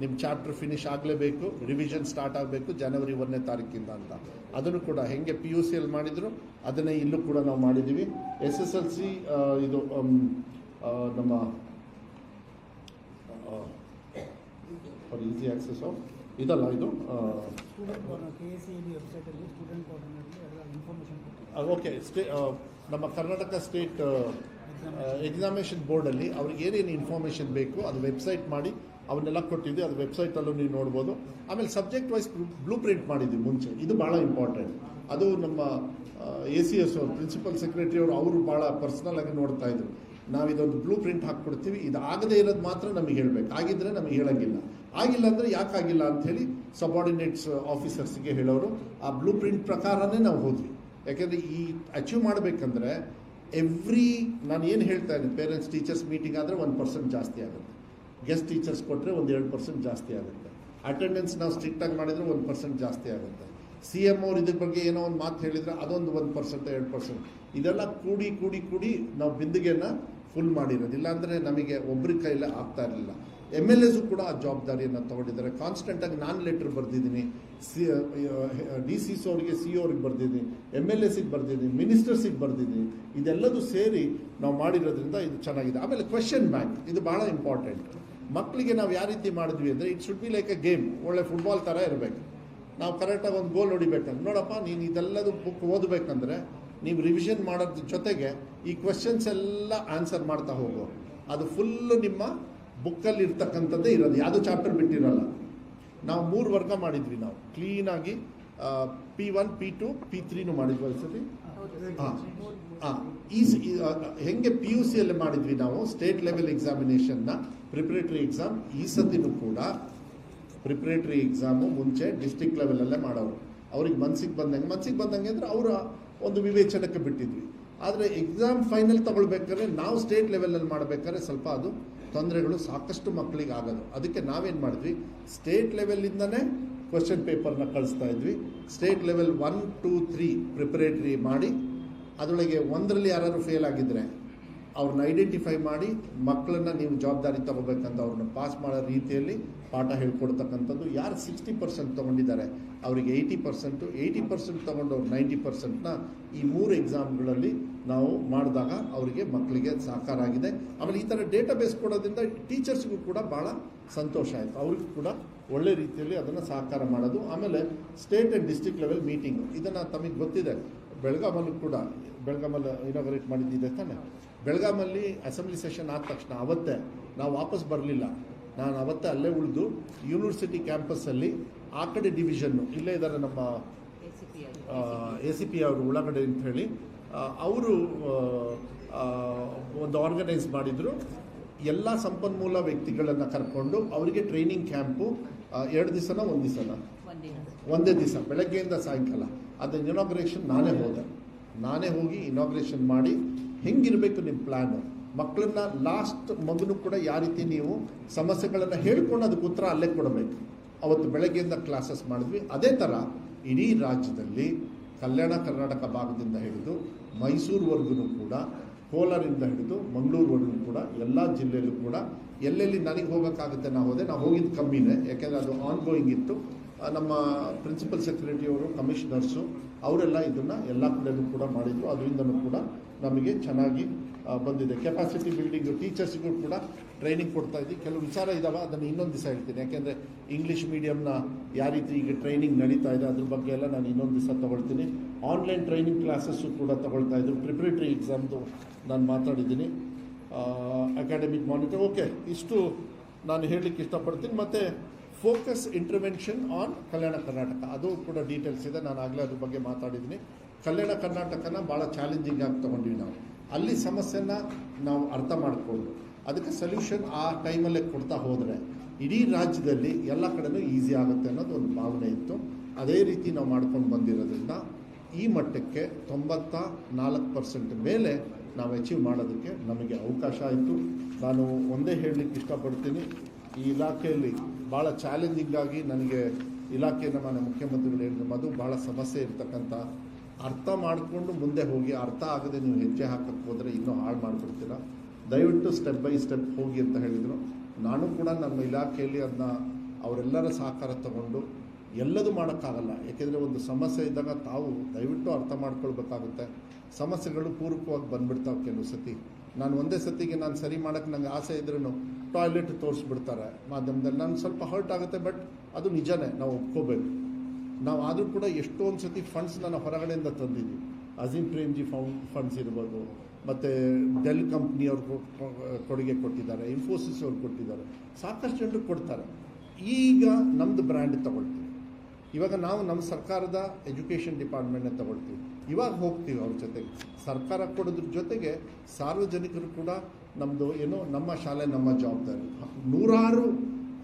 ನಿಮ್ಮ ಚಾಪ್ಟರ್ ಫಿನಿಷ್ ಆಗಲೇಬೇಕು, ರಿವಿಷನ್ ಸ್ಟಾರ್ಟ್ ಆಗಬೇಕು ಜನವರಿ 1ನೇ ತಾರೀಕಿಂದ ಅಂತ. ಅದನ್ನು ಕೂಡ ಹೆಂಗೆ PUCಯಲ್ಲಿ ಮಾಡಿದ್ರು ಅದನ್ನೇ ಇಲ್ಲೂ ಕೂಡ ನಾವು ಮಾಡಿದ್ದೀವಿ. SSLC ಇದು ನಮ್ಮ ಫಾರ್ ಈಸಿ ಆಕ್ಸೆಸ್ ಆಫ್ ಇದಲ್ಲ ಇದು ಓಕೆ ನಮ್ಮ ಕರ್ನಾಟಕ ಸ್ಟೇಟ್ ಎಕ್ಸಾಮಿನೇಷನ್ ಬೋರ್ಡಲ್ಲಿ ಅವ್ರಿಗೆ ಏನೇನು ಇನ್ಫಾರ್ಮೇಷನ್ ಬೇಕು ಅದು ವೆಬ್ಸೈಟ್ ಮಾಡಿ ಅವನ್ನೆಲ್ಲ ಕೊಟ್ಟಿದ್ವಿ. ಅದು ವೆಬ್ಸೈಟಲ್ಲೂ ನೀವು ನೋಡ್ಬೋದು. ಆಮೇಲೆ ಸಬ್ಜೆಕ್ಟ್ ವೈಸ್ ಬ್ಲೂ ಪ್ರಿಂಟ್ ಮಾಡಿದ್ವಿ ಮುಂಚೆ. ಇದು ಭಾಳ ಇಂಪಾರ್ಟೆಂಟ್. ಅದು ನಮ್ಮ ACS ಅವರು ಪ್ರಿನ್ಸಿಪಲ್ ಸೆಕ್ರೆಟರಿ ಅವರು ಭಾಳ ಪರ್ಸ್ನಲ್ ಆಗಿ ನೋಡ್ತಾ ಇದ್ರು. ನಾವು ಇದೊಂದು ಬ್ಲೂ ಪ್ರಿಂಟ್ ಹಾಕ್ಕೊಡ್ತೀವಿ, ಇದು ಆಗದೇ ಇರೋದು ಮಾತ್ರ ನಮಗೆ ಹೇಳಬೇಕು, ಆಗಿದ್ದರೆ ನಮಗೆ ಹೇಳೋಂಗಿಲ್ಲ, ಆಗಿಲ್ಲ ಅಂದರೆ ಯಾಕಾಗಿಲ್ಲ ಅಂಥೇಳಿ ಸಬಾರ್ಡಿನೇಟ್ಸ್ ಆಫೀಸರ್ಸ್ಗೆ ಹೇಳೋರು. ಆ ಬ್ಲೂ ಪ್ರಿಂಟ್ ಪ್ರಕಾರನೇ ನಾವು ಹೋದ್ವಿ. ಯಾಕೆಂದರೆ ಈ ಅಚೀವ್ ಮಾಡಬೇಕಂದ್ರೆ ನಾನು ಏನು ಹೇಳ್ತಾ ಇದ್ದೀನಿ, ಪೇರೆಂಟ್ಸ್ ಟೀಚರ್ಸ್ ಮೀಟಿಂಗ್ ಆದರೆ 1% ಜಾಸ್ತಿ ಆಗುತ್ತೆ, ಗೆಸ್ಟ್ ಟೀಚರ್ಸ್ ಕೊಟ್ಟರೆ ಒಂದು 2% ಜಾಸ್ತಿ ಆಗುತ್ತೆ, ಅಟೆಂಡೆನ್ಸ್ ನಾವು ಸ್ಟ್ರಿಕ್ಟಾಗಿ ಮಾಡಿದರೆ 1% ಜಾಸ್ತಿ ಆಗುತ್ತೆ, CM ಅವ್ರು ಇದ್ರ ಬಗ್ಗೆ ಏನೋ ಒಂದು ಮಾತು ಹೇಳಿದರೆ ಅದೊಂದು 1% 2%, ಇದೆಲ್ಲ ಕೂಡಿ ನಾವು ಬಿಂದಿಗೆನ ಫುಲ್ ಮಾಡಿರೋದು. ಇಲ್ಲಾಂದರೆ ನಮಗೆ ಒಬ್ಬರ ಕೈಲೇ ಆಗ್ತಾ ಇರಲಿಲ್ಲ. MLAs ಕೂಡ ಆ ಜವಾಬ್ದಾರಿಯನ್ನು ತೊಗೊಂಡಿದ್ದಾರೆ. ಕಾನ್ಸ್ಟೆಂಟಾಗಿ ನಾನು ಲೆಟ್ರ್ ಬರೆದಿದ್ದೀನಿ, DCs ಅವರಿಗೆ CO ಅವ್ರಿಗೆ ಬರೆದಿದ್ದೀನಿ, MLAಸಿಗೆ ಬರೆದಿದ್ದೀನಿ, ಮಿನಿಸ್ಟರ್ಸಿಗೆ ಬರೆದಿದ್ದೀನಿ. ಇದೆಲ್ಲದೂ ಸೇರಿ ನಾವು ಮಾಡಿರೋದ್ರಿಂದ ಇದು ಚೆನ್ನಾಗಿದೆ. ಆಮೇಲೆ ಕ್ವೆಶ್ಚನ್ ಬ್ಯಾಂಕ್ ಇದು ಭಾಳ ಇಂಪಾರ್ಟೆಂಟ್. ಮಕ್ಕಳಿಗೆ ನಾವು ಯಾವ ರೀತಿ ಮಾಡಿದ್ವಿ ಅಂದರೆ it should be like A game. ಒಳ್ಳೆ ಫುಟ್ಬಾಲ್ ಥರ ಇರಬೇಕು. ನಾವು ಕರೆಕ್ಟಾಗಿ ಒಂದು ಗೋಲ್ ಹೊಡಿಬೇಕಂದ್ರೆ ನೋಡಪ್ಪ ನೀನು ಇದೆಲ್ಲದು ಬುಕ್ ಓದಬೇಕಂದ್ರೆ ನೀವು ರಿವಿಷನ್ ಮಾಡೋದ್ರ ಜೊತೆಗೆ ಈ ಕ್ವೆಶ್ಚನ್ಸ್ ಎಲ್ಲ ಆನ್ಸರ್ ಮಾಡ್ತಾ ಹೋಗೋ. ಅದು ಫುಲ್ಲು ನಿಮ್ಮ ಬುಕ್ಕಲ್ಲಿ ಇರ್ತಕ್ಕಂಥದ್ದೇ ಇರೋದು, ಯಾವುದೋ ಚಾಪ್ಟರ್ ಬಿಟ್ಟಿರಲ್ಲ. ನಾವು 3 ವರ್ಗ ಮಾಡಿದ್ವಿ. ನಾವು ಕ್ಲೀನಾಗಿ P1 P2 P3 ಮಾಡಿದ್ವಿ ಅನ್ಸತಿ. ಹೆಂಗೆ PUCಯಲ್ಲಿ ಮಾಡಿದ್ವಿ ನಾವು ಸ್ಟೇಟ್ ಲೆವೆಲ್ ಎಕ್ಸಾಮಿನೇಷನ್ನ ಪ್ರಿಪ್ರೇಟರಿ ಎಕ್ಸಾಮ್. ಈ ಸತಿನೂ ಕೂಡ ಪ್ರಿಪ್ರೇಟರಿ ಎಕ್ಸಾಮು ಮುಂಚೆ ಡಿಸ್ಟ್ರಿಕ್ಟ್ ಲೆವೆಲಲ್ಲೇ ಮಾಡೋರು. ಅವ್ರಿಗೆ ಮನ್ಸಿಗೆ ಬಂದಂಗೆ ಅಂದರೆ ಅವರ ಒಂದು ವಿವೇಚನಕ್ಕೆ ಬಿಟ್ಟಿದ್ವಿ. ಆದರೆ ಎಕ್ಸಾಮ್ ಫೈನಲ್ ತಗೊಳ್ಬೇಕಾದ್ರೆ ನಾವು ಸ್ಟೇಟ್ ಲೆವೆಲಲ್ಲಿ ಮಾಡಬೇಕಾದ್ರೆ ಸ್ವಲ್ಪ ಅದು ತೊಂದರೆಗಳು ಸಾಕಷ್ಟು ಮಕ್ಕಳಿಗೆ ಆಗೋದು. ಅದಕ್ಕೆ ನಾವೇನು ಮಾಡಿದ್ವಿ, ಸ್ಟೇಟ್ ಲೆವೆಲಿಂದನೇ ಕ್ವಶನ್ ಪೇಪರ್ನ ಕಳಿಸ್ತಾ ಇದ್ವಿ. ಸ್ಟೇಟ್ ಲೆವೆಲ್ 1, 2, 3 ಪ್ರಿಪರೇಟರಿ ಮಾಡಿ ಅದರೊಳಗೆ 1ರಲ್ಲಿ ಯಾರು ಫೇಲ್ ಆಗಿದ್ದರೆ ಅವ್ರನ್ನ ಐಡೆಂಟಿಫೈ ಮಾಡಿ ಮಕ್ಕಳನ್ನ ನೀವು ಜವಾಬ್ದಾರಿ ತಗೋಬೇಕಂತ ಅವ್ರನ್ನ ಪಾಸ್ ಮಾಡೋ ರೀತಿಯಲ್ಲಿ ಪಾಠ ಹೇಳ್ಕೊಡ್ತಕ್ಕಂಥದ್ದು. ಯಾರು 60% ತೊಗೊಂಡಿದ್ದಾರೆ ಅವರಿಗೆ 80% ತೊಗೊಂಡವ್ರು 90%ನ ಈ 3 ಎಕ್ಸಾಮ್ಗಳಲ್ಲಿ ನಾವು ಮಾಡಿದಾಗ ಅವರಿಗೆ ಮಕ್ಕಳಿಗೆ ಸಾಕಾರ ಆಗಿದೆ. ಆಮೇಲೆ ಈ ಥರ ಡೇಟಾಬೇಸ್ ಕೊಡೋದ್ರಿಂದ ಟೀಚರ್ಸ್ಗೂ ಕೂಡ ಭಾಳ ಸಂತೋಷ ಆಯಿತು. ಅವ್ರಿಗೂ ಕೂಡ ಒಳ್ಳೆ ರೀತಿಯಲ್ಲಿ ಅದನ್ನು ಸಹಕಾರ ಮಾಡೋದು. ಆಮೇಲೆ state and district level meeting ಇದನ್ನು ತಮಗೆ ಗೊತ್ತಿದೆ. ಬೆಳಗಾಮಲ್ಲೂ ಕೂಡ ಬೆಳಗಾಮಲ್ಲಿ ಇನಾಗರೇಟ್ ಮಾಡಿದ್ದಿದೆ ತಾನೆ. ಬೆಳಗಾಮಲ್ಲಿ ಅಸೆಂಬ್ಲಿ ಸೆಷನ್ ಆದ ತಕ್ಷಣ ಅವತ್ತೇ ನಾವು ವಾಪಸ್ ಬರಲಿಲ್ಲ. ನಾನು ಅವತ್ತೇ ಅಲ್ಲೇ ಉಳಿದು ಯೂನಿವರ್ಸಿಟಿ ಕ್ಯಾಂಪಸ್ಸಲ್ಲಿ ಆ ಕಡೆ ಡಿವಿಷನ್ನು ಇಲ್ಲೇ ಇದ್ದಾರೆ ನಮ್ಮ ACP ಅವರು ಒಳಗಡೆ ಅಂತ ಹೇಳಿ ಅವರು ಒಂದು ಆರ್ಗನೈಸ್ ಮಾಡಿದರು. ಎಲ್ಲ ಸಂಪನ್ಮೂಲ ವ್ಯಕ್ತಿಗಳನ್ನು ಕರ್ಕೊಂಡು ಅವರಿಗೆ ಟ್ರೈನಿಂಗ್ ಕ್ಯಾಂಪು 2 ದಿವಸನ 1 ದಿವಸನ ಒಂದೇ ದಿವಸ ಬೆಳಗ್ಗೆಯಿಂದ ಸಾಯಂಕಾಲ. ಅದನ್ನ ಇನಾಗ್ರೇಷನ್ ನಾನೇ ಹೋಗಿ ಇನಾಗ್ರೇಷನ್ ಮಾಡಿ ಹೆಂಗಿರಬೇಕು ನಿಮ್ಮ ಪ್ಲ್ಯಾನು, ಮಕ್ಕಳನ್ನ ಲಾಸ್ಟ್ ಮಗನೂ ಕೂಡ ಯಾವ ರೀತಿ ನೀವು ಸಮಸ್ಯೆಗಳನ್ನು ಹೇಳ್ಕೊಂಡು ಅದಕ್ಕೆ ಉತ್ತರ ಅಲ್ಲೇ ಕೊಡಬೇಕು. ಅವತ್ತು ಬೆಳಗ್ಗೆಯಿಂದ ಕ್ಲಾಸಸ್ ಮಾಡಿದ್ವಿ. ಅದೇ ಥರ ಇಡೀ ರಾಜ್ಯದಲ್ಲಿ ಕಲ್ಯಾಣ ಕರ್ನಾಟಕ ಭಾಗದಿಂದ ಹಿಡಿದು ಮೈಸೂರುವರೆಗೂ ಕೂಡ, ಕೋಲಾರಿಂದ ಹಿಡಿದು ಮಂಗಳೂರುವರೆಗೂ ಕೂಡ ಎಲ್ಲ ಜಿಲ್ಲೆಯಲ್ಲೂ ಕೂಡ ಎಲ್ಲೆಲ್ಲಿ ನನಗೆ ಹೋಗೋಕ್ಕಾಗುತ್ತೆ ನಾವು ಹೋಗಿದ್ದು ಕಮ್ಮಿನೇ. ಯಾಕೆಂದರೆ ಅದು ಆನ್ಗೋಯಿಂಗ್ ಇತ್ತು. ನಮ್ಮ ಪ್ರಿನ್ಸಿಪಲ್ ಸೆಕ್ರೆಟರಿಯವರು, ಕಮಿಷನರ್ಸು ಅವರೆಲ್ಲ ಇದನ್ನು ಎಲ್ಲ ಕಡೆಯಲ್ಲೂ ಕೂಡ ಮಾಡಿದರು. ಅದರಿಂದಲೂ ಕೂಡ ನಮಗೆ ಚೆನ್ನಾಗಿ ಬಂದಿದೆ. ಕೆಪಾಸಿಟಿ ಬಿಲ್ಡಿಂಗು, ಟೀಚರ್ಸ್ಗೂ ಕೂಡ ಟ್ರೈನಿಂಗ್ ಕೊಡ್ತಾ ಇದ್ದೀವಿ. ಕೆಲವು ವಿಚಾರ ಇದ್ದಾವೆ, ಅದನ್ನು ಇನ್ನೊಂದು ದಿವಸ ಹೇಳ್ತೀನಿ. ಯಾಕೆಂದರೆ ಇಂಗ್ಲೀಷ್ ಮೀಡಿಯಮ್ನ ಯಾವ ರೀತಿ ಈಗ ಟ್ರೈನಿಂಗ್ ನಡೀತಾ ಇದೆ ಅದ್ರ ಬಗ್ಗೆ ಎಲ್ಲ ನಾನು ಇನ್ನೊಂದು ದಿವಸ ತೊಗೊಳ್ತೀನಿ. ಆನ್ಲೈನ್ ಟ್ರೈನಿಂಗ್ ಕ್ಲಾಸಸ್ಸು ಕೂಡ ತೊಗೊಳ್ತಾ ಇದ್ರು. ಪ್ರಿಪ್ರೇಟರಿ ಎಕ್ಸಾಮ್ದು ನಾನು ಮಾತಾಡಿದ್ದೀನಿ. ಅಕಾಡೆಮಿಕ್ ಮಾನಿಟರ್ ಓಕೆ, ಇಷ್ಟು ನಾನು ಹೇಳಲಿಕ್ಕೆ ಇಷ್ಟಪಡ್ತೀನಿ. ಮತ್ತು focus intervention on Kalyana Karnataka ಅದು ಕೂಡ ಡೀಟೇಲ್ಸ್ ಇದೆ. ನಾನು ಆಗಲೇ ಅದ್ರ ಬಗ್ಗೆ ಮಾತಾಡಿದ್ದೀನಿ. ಕಲ್ಯಾಣ ಕರ್ನಾಟಕನ ಭಾಳ ಚಾಲೆಂಜಿಂಗ್ ಆಗಿ ತೊಗೊಂಡ್ವಿ ನಾವು. ಅಲ್ಲಿ ಸಮಸ್ಯೆನ ನಾವು ಅರ್ಥ ಮಾಡಿಕೊಂಡು ಅದಕ್ಕೆ ಸೊಲ್ಯೂಷನ್ ಆ ಟೈಮಲ್ಲೇ ಕೊಡ್ತಾ ಹೋದರೆ ಇಡೀ ರಾಜ್ಯದಲ್ಲಿ ಎಲ್ಲ ಕಡೆನೂ ಈಸಿ ಆಗುತ್ತೆ ಅನ್ನೋದು ಒಂದು ಭಾವನೆ ಇತ್ತು. ಅದೇ ರೀತಿ ನಾವು ಮಾಡ್ಕೊಂಡು ಬಂದಿರೋದ್ರಿಂದ ಈ ಮಟ್ಟಕ್ಕೆ 94% ಮೇಲೆ ನಾವು ಅಚೀವ್ ಮಾಡೋದಕ್ಕೆ ನಮಗೆ ಅವಕಾಶ ಆಯಿತು. ನಾನು ಒಂದೇ ಹೇಳಲಿಕ್ಕೆ ಇಷ್ಟಪಡ್ತೀನಿ, ಈ ಇಲಾಖೆಯಲ್ಲಿ ಭಾಳ ಚಾಲೆಂಜಿಂಗಾಗಿ ನನಗೆ ಇಲಾಖೆ ನಮ್ಮ ಮುಖ್ಯಮಂತ್ರಿಗಳು ಹೇಳಿದ್ರು, ಮಧು ಭಾಳ ಸಮಸ್ಯೆ ಇರ್ತಕ್ಕಂಥ, ಅರ್ಥ ಮಾಡಿಕೊಂಡು ಮುಂದೆ ಹೋಗಿ, ಅರ್ಥ ಆಗದೆ ನೀವು ಹೆಜ್ಜೆ ಹಾಕಕ್ಕೆ ಹೋದರೆ ಇನ್ನೂ ಹಾಳು ಮಾಡಿಬಿಡ್ತೀರ, ದಯವಿಟ್ಟು ಸ್ಟೆಪ್ ಬೈ ಸ್ಟೆಪ್ ಹೋಗಿ ಅಂತ ಹೇಳಿದರು. ನಾನು ಕೂಡ ನಮ್ಮ ಇಲಾಖೆಯಲ್ಲಿ ಅದನ್ನ ಅವರೆಲ್ಲರ ಸಹಕಾರ ತಗೊಂಡು ಎಲ್ಲದೂ ಮಾಡೋಕ್ಕಾಗಲ್ಲ. ಏಕೆಂದರೆ ಒಂದು ಸಮಸ್ಯೆ ಇದ್ದಾಗ ತಾವು ದಯವಿಟ್ಟು ಅರ್ಥ ಮಾಡ್ಕೊಳ್ಬೇಕಾಗುತ್ತೆ. ಸಮಸ್ಯೆಗಳು ಪೂರಕವಾಗಿ ಬಂದುಬಿಡ್ತಾವೆ ಕೆಲವು ಸತಿ. ನಾನು ಒಂದೇ ಸತಿಗೆ ನಾನು ಸರಿ ಮಾಡೋಕ್ಕೆ ನನಗೆ ಆಸೆ ಇದ್ರೂ ಟಾಯ್ಲೆಟ್ ತೋರಿಸ್ಬಿಡ್ತಾರೆ ಮಾಧ್ಯಮದಲ್ಲಿ. ನಾನು ಸ್ವಲ್ಪ ಹರ್ಟ್ ಆಗುತ್ತೆ, ಬಟ್ ಅದು ನಿಜನೇ, ನಾವು ಒಪ್ಕೋಬೇಕು. ನಾವು ಆದರೂ ಕೂಡ ಎಷ್ಟೊಂದು ಸತಿ ಫಂಡ್ಸ್ ನಾನು ಹೊರಗಡೆಯಿಂದ ತಂದಿದ್ವಿ. ಅಜೀಂ ಪ್ರೇಮ್ಜಿ ಫಂಡ್ಸ್ ಇರ್ಬೋದು, ಮತ್ತು ಡೆಲ್ ಕಂಪ್ನಿಯವ್ರು ಕೊಡುಗೆ ಕೊಟ್ಟಿದ್ದಾರೆ, ಇನ್ಫೋಸಿಸ್ ಅವ್ರು ಕೊಟ್ಟಿದ್ದಾರೆ, ಸಾಕಷ್ಟು ಜನರು ಕೊಡ್ತಾರೆ. ಈಗ ನಮ್ಮದು ಬ್ರ್ಯಾಂಡ್ ತಗೊಳ್ತೀವಿ. ಇವಾಗ ನಾವು ನಮ್ಮ ಸರ್ಕಾರದ ಎಜುಕೇಷನ್ ಡಿಪಾರ್ಟ್ಮೆಂಟ್ನ ತಗೊಳ್ತೀವಿ. ಇವಾಗ ಹೋಗ್ತೀವಿ ಅವ್ರ ಜೊತೆಗೆ. ಸರ್ಕಾರ ಕೊಡೋದ್ರ ಜೊತೆಗೆ ಸಾರ್ವಜನಿಕರು ಕೂಡ ನಮ್ಮದು ಏನೋ ನಮ್ಮ ಶಾಲೆ ನಮ್ಮ ಜವಾಬ್ದಾರಿ. 100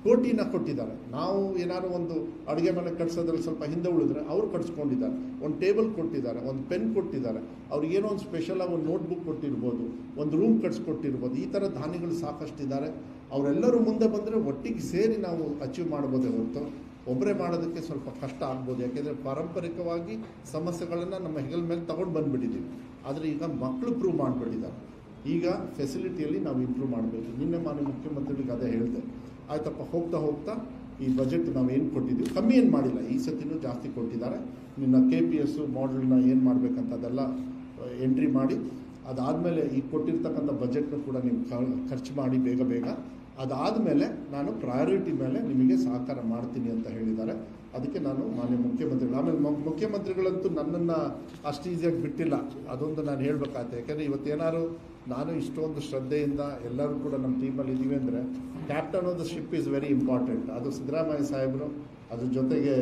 ಕೋಟಿನ ಕೊಟ್ಟಿದ್ದಾರೆ. ನಾವು ಏನಾದ್ರು ಒಂದು ಅಡುಗೆ ಮನೆ ಕಟ್ಸೋದ್ರಲ್ಲಿ ಸ್ವಲ್ಪ ಹಿಂದೆ ಉಳಿದ್ರೆ ಅವ್ರು ಕಟ್ಸ್ಕೊಂಡಿದ್ದಾರೆ. ಒಂದು ಟೇಬಲ್ ಕೊಟ್ಟಿದ್ದಾರೆ, ಒಂದು ಪೆನ್ ಕೊಟ್ಟಿದ್ದಾರೆ, ಅವ್ರಿಗೇನೋ ಒಂದು ಸ್ಪೆಷಲಾಗಿ ಒಂದು ನೋಟ್ಬುಕ್ ಕೊಟ್ಟಿರ್ಬೋದು, ಒಂದು ರೂಮ್ ಕಟ್ಸ್ಕೊಟ್ಟಿರ್ಬೋದು. ಈ ಥರ ದಾನಿಗಳು ಸಾಕಷ್ಟಿದ್ದಾರೆ. ಅವರೆಲ್ಲರೂ ಮುಂದೆ ಬಂದರೆ ಒಟ್ಟಿಗೆ ಸೇರಿ ನಾವು ಅಚೀವ್ ಮಾಡ್ಬೋದೇ ಹೊರತು ಒಬ್ಬರೇ ಮಾಡೋದಕ್ಕೆ ಸ್ವಲ್ಪ ಕಷ್ಟ ಆಗ್ಬೋದು. ಯಾಕೆಂದರೆ ಪಾರಂಪರಿಕವಾಗಿ ಸಮಸ್ಯೆಗಳನ್ನು ನಮ್ಮ ಹೆಗಲ ಮೇಲೆ ತಗೊಂಡು ಬಂದುಬಿಟ್ಟಿದ್ದೀವಿ. ಆದರೆ ಈಗ ಮಕ್ಕಳು ಪ್ರೂವ್ ಮಾಡಿಬಿಟ್ಟಿದ್ದಾರೆ. ಈಗ ಫೆಸಿಲಿಟಿಯಲ್ಲಿ ನಾವು ಇಂಪ್ರೂವ್ ಮಾಡಬೇಕು. ನಿನ್ನೆ ಮಾನ್ಯ ಮುಖ್ಯಮಂತ್ರಿಗಳಿಗೆ ಅದೇ ಹೇಳಿದೆ. ಆಯ್ತಪ್ಪ, ಹೋಗ್ತಾ ಹೋಗ್ತಾ ಈ ಬಜೆಟ್ ನಾವು ಏನು ಕೊಟ್ಟಿದ್ದೀವಿ ಕಮ್ಮಿ ಏನು ಮಾಡಿಲ್ಲ, ಈ ಸತಿನೂ ಜಾಸ್ತಿ ಕೊಟ್ಟಿದ್ದಾರೆ. ನಿನ್ನ KPS ಮಾಡಲ್ನ ಏನು ಮಾಡಬೇಕಂತ ಅದೆಲ್ಲ ಎಂಟ್ರಿ ಮಾಡಿ, ಅದಾದಮೇಲೆ ಈ ಕೊಟ್ಟಿರ್ತಕ್ಕಂಥ ಬಜೆಟ್ನ ಕೂಡ ನೀವು ಖರ್ಚು ಮಾಡಿ ಬೇಗ ಅದಾದಮೇಲೆ ನಾನು ಪ್ರಯಾರಿಟಿ ಮೇಲೆ ನಿಮಗೆ ಸಹಕಾರ ಮಾಡ್ತೀನಿ ಅಂತ ಹೇಳಿದ್ದಾರೆ. ಅದಕ್ಕೆ ನಾನು ಮಾನ್ಯ ಮುಖ್ಯಮಂತ್ರಿಗಳು, ಆಮೇಲೆ ಮುಖ್ಯಮಂತ್ರಿಗಳಂತೂ ನನ್ನನ್ನು ಅಷ್ಟು ಈಸಿಯಾಗಿ ಬಿಟ್ಟಿಲ್ಲ, ಅದೊಂದು ನಾನು ಹೇಳಬೇಕಾಗುತ್ತೆ. ಯಾಕೆಂದರೆ ಇವತ್ತೇನಾದ್ರು ನಾನು ಇಷ್ಟೊಂದು ಶ್ರದ್ಧೆಯಿಂದ ಎಲ್ಲರೂ ಕೂಡ ನಮ್ಮ ಟೀಮಲ್ಲಿ ಇದ್ದೀವಿ ಅಂದರೆ captain of the ship is very important. ಅದು ಸಿದ್ದರಾಮಯ್ಯ ಸಾಹೇಬರು. ಅದ್ರ ಜೊತೆಗೆ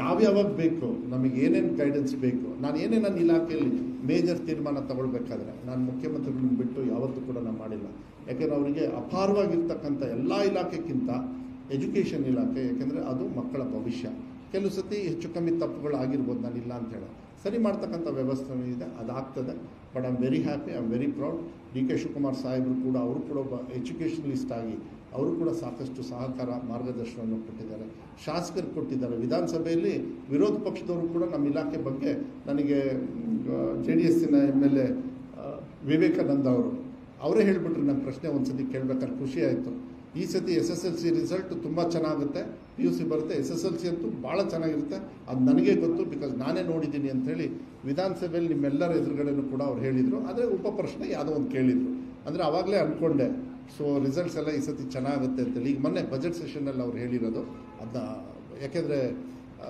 ಯಾವ್ಯಾವಾಗ ಬೇಕು, ನಮಗೆ ಏನೇನು ಗೈಡೆನ್ಸ್ ಬೇಕು, ನಾನು ಏನೇ ನನ್ನ ಇಲಾಖೆಯಲ್ಲಿ ಮೇಜರ್ ತೀರ್ಮಾನ ತಗೊಳ್ಬೇಕಾದ್ರೆ ನಾನು ಮುಖ್ಯಮಂತ್ರಿಗಳನ್ನ ಬಿಟ್ಟು ಯಾವತ್ತೂ ಕೂಡ ನಾನು ಮಾಡಿಲ್ಲ. ಯಾಕೆಂದರೆ ಅವರಿಗೆ ಅಪಾರವಾಗಿರ್ತಕ್ಕಂಥ ಎಲ್ಲ ಇಲಾಖೆಗಿಂತ ಎಜುಕೇಷನ್ ಇಲಾಖೆ, ಯಾಕೆಂದರೆ ಅದು ಮಕ್ಕಳ ಭವಿಷ್ಯ. ಕೆಲವು ಸತಿ ಹೆಚ್ಚು ಕಮ್ಮಿ ತಪ್ಪುಗಳು ಆಗಿರ್ಬೋದು, ನಾನು ಇಲ್ಲ ಅಂತ ಹೇಳೋ, ಸರಿ ಮಾಡ್ತಕ್ಕಂಥ ವ್ಯವಸ್ಥೆ ಇದೆ, ಅದಾಗ್ತದೆ. But I am very happy, I am very proud. DK Shivakumar ಸಾಹೇಬರು ಕೂಡ, ಅವರು ಕೂಡ ಒಬ್ಬ ಎಜುಕೇಷನಲಿಸ್ಟ್ ಆಗಿ ಅವರು ಕೂಡ ಸಾಕಷ್ಟು ಸಹಕಾರ ಮಾರ್ಗದರ್ಶನವನ್ನು ಕೊಟ್ಟಿದ್ದಾರೆ. ಶಾಸಕರು ಕೊಟ್ಟಿದ್ದಾರೆ. ವಿಧಾನಸಭೆಯಲ್ಲಿ ವಿರೋಧ ಪಕ್ಷದವರು ಕೂಡ ನಮ್ಮ ಇಲಾಖೆ ಬಗ್ಗೆ ನನಗೆ JDSನ MLA ವಿವೇಕಾನಂದ ಅವರೇ ಹೇಳಿಬಿಟ್ರು. ನನ್ನ ಪ್ರಶ್ನೆ ಒಂದು ಸತಿ ಕೇಳಬೇಕಾದ್ರೆ ಖುಷಿ ಆಯಿತು. ಈ ಸತಿ SSLC ರಿಸಲ್ಟ್ ತುಂಬ ಚೆನ್ನಾಗುತ್ತೆ, PUC ಬರುತ್ತೆ, SSLC ಅಂತೂ ಭಾಳ ಚೆನ್ನಾಗಿರುತ್ತೆ, ಅದು ನನಗೆ ಗೊತ್ತು, ಬಿಕಾಸ್ ನಾನೇ ನೋಡಿದ್ದೀನಿ ಅಂಥೇಳಿ ವಿಧಾನಸಭೆಯಲ್ಲಿ ನಿಮ್ಮೆಲ್ಲರ ಎದುರುಗಡೆನೂ ಕೂಡ ಅವ್ರು ಹೇಳಿದರು. ಆದರೆ ಪ್ರಶ್ನೆ ಯಾವುದೋ ಒಂದು ಕೇಳಿದರು. ಅಂದರೆ ಆವಾಗಲೇ ಅಂದ್ಕೊಂಡೆ, ಸೊ ರಿಸಲ್ಟ್ಸ್ ಎಲ್ಲ ಈ ಸತಿ ಚೆನ್ನಾಗುತ್ತೆ ಅಂತೇಳಿ. ಈಗ ಮೊನ್ನೆ ಬಜೆಟ್ ಸೆಷನ್ನಲ್ಲಿ ಅವ್ರು ಹೇಳಿರೋದು ಅದನ್ನ, ಯಾಕೆಂದರೆ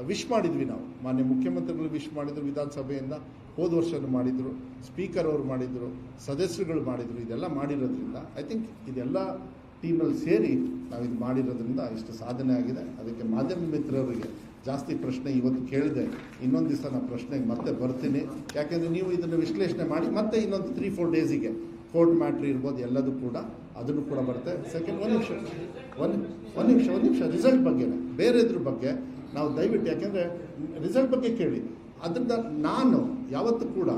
ವಿಶ್ ಮಾಡಿದ್ವಿ ನಾವು, ಮಾನ್ಯ ಮುಖ್ಯಮಂತ್ರಿಗಳು ವಿಶ್ ಮಾಡಿದರು, ವಿಧಾನಸಭೆಯಿಂದ ಹೋದ ವರ್ಷನೂ ಮಾಡಿದರು, ಸ್ಪೀಕರ್ ಅವರು ಮಾಡಿದರು, ಸದಸ್ಯರುಗಳು ಮಾಡಿದರು. ಇದೆಲ್ಲ ಮಾಡಿರೋದ್ರಿಂದ ಐ ಥಿಂಕ್ ಇದೆಲ್ಲ ಟೀಮಲ್ಲಿ ಸೇರಿ ನಾವು ಇದು ಮಾಡಿರೋದ್ರಿಂದ ಇಷ್ಟು ಸಾಧನೆ ಆಗಿದೆ. ಅದಕ್ಕೆ ಮಾಧ್ಯಮ ಮಿತ್ರರಿಗೆ ಜಾಸ್ತಿ ಪ್ರಶ್ನೆ ಇವತ್ತು ಕೇಳಿದೆ, ಇನ್ನೊಂದು ದಿವಸ ನಾನು ಪ್ರಶ್ನೆಗೆ ಮತ್ತೆ ಬರ್ತೀನಿ. ಯಾಕೆಂದರೆ ನೀವು ಇದನ್ನು ವಿಶ್ಲೇಷಣೆ ಮಾಡಿ ಮತ್ತೆ ಇನ್ನೊಂದು 3-4 ಡೇಸಿಗೆ ಕೋರ್ಟ್ ಮ್ಯಾಟ್ರ್ ಇರ್ಬೋದು, ಎಲ್ಲದೂ ಕೂಡ ಅದನ್ನು ಕೂಡ ಬರುತ್ತೆ. ಸೆಕೆಂಡ್ ಒಂದು ನಿಮಿಷ ರಿಸಲ್ಟ್ ಬಗ್ಗೆನೇ, ಬೇರೆ ಇದ್ರ ಬಗ್ಗೆ ನಾವು ದಯವಿಟ್ಟು, ಯಾಕೆಂದರೆ ರಿಸಲ್ಟ್ ಬಗ್ಗೆ ಕೇಳಿ, ಅದರಿಂದ ನಾನು ಯಾವತ್ತೂ ಕೂಡ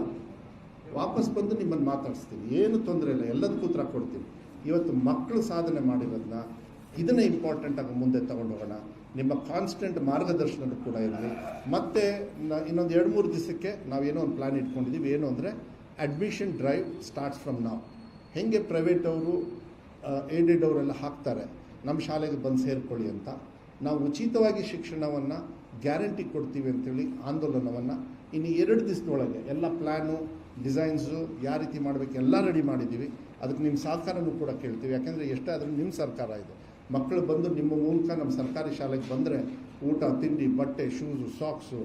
ವಾಪಸ್ ಬಂದು ನಿಮ್ಮನ್ನು ಮಾತಾಡಿಸ್ತೀನಿ, ಏನು ತೊಂದರೆ ಇಲ್ಲ, ಎಲ್ಲದಕ್ಕೂ ಉತ್ತರ ಕೊಡ್ತೀನಿ. ಇವತ್ತು ಮಕ್ಕಳು ಸಾಧನೆ ಮಾಡಿರೋದನ್ನ ಇದನ್ನೇ ಇಂಪಾರ್ಟೆಂಟಾಗಿ ಮುಂದೆ ತಗೊಂಡು ಹೋಗೋಣ. ನಿಮ್ಮ ಕಾನ್ಸ್ಟೆಂಟ್ ಮಾರ್ಗದರ್ಶನ ಕೂಡ ಇರಲಿ. ಮತ್ತು ಇನ್ನೊಂದು 2-3 ದಿವಸಕ್ಕೆ ನಾವೇನೋ ಒಂದು ಪ್ಲ್ಯಾನ್ ಇಟ್ಕೊಂಡಿದ್ದೀವಿ. ಏನು ಅಂದರೆ ಅಡ್ಮಿಷನ್ ಡ್ರೈವ್ ಸ್ಟಾರ್ಟ್ಸ್ ಫ್ರಮ್ ನಾವು. ಹೇಗೆ ಪ್ರೈವೇಟ್ ಅವರು ಏಡೆಡ್ ಅವರೆಲ್ಲ ಹಾಕ್ತಾರೆ ನಮ್ಮ ಶಾಲೆಗೆ ಬಂದು ಸೇರಿಕೊಳ್ಳಿ ಅಂತ, ನಾವು ಉಚಿತವಾಗಿ ಶಿಕ್ಷಣವನ್ನು ಗ್ಯಾರಂಟಿ ಕೊಡ್ತೀವಿ ಅಂತೇಳಿ ಆಂದೋಲನವನ್ನು ಇನ್ನು 2 ದಿವಸದೊಳಗೆ ಎಲ್ಲ ಪ್ಲ್ಯಾನು, ಡಿಸೈನ್ಸು ಯಾವ ರೀತಿ ಮಾಡಬೇಕು ಎಲ್ಲ ರೆಡಿ ಮಾಡಿದ್ದೀವಿ. ಅದಕ್ಕೆ ನಿಮ್ಮ ಸಹಕಾರನೂ ಕೂಡ ಕೇಳ್ತೀವಿ. ಯಾಕೆಂದರೆ ಎಷ್ಟೇ ಆದರೂ ನಿಮ್ಮ ಸರ್ಕಾರ ಇದೆ. ಮಕ್ಕಳು ಬಂದು ನಿಮ್ಮ ಮೂಲಕ ನಮ್ಮ ಸರ್ಕಾರಿ ಶಾಲೆಗೆ ಬಂದರೆ ಊಟ, ತಿಂಡಿ, ಬಟ್ಟೆ, ಶೂಸು, ಸಾಕ್ಸು,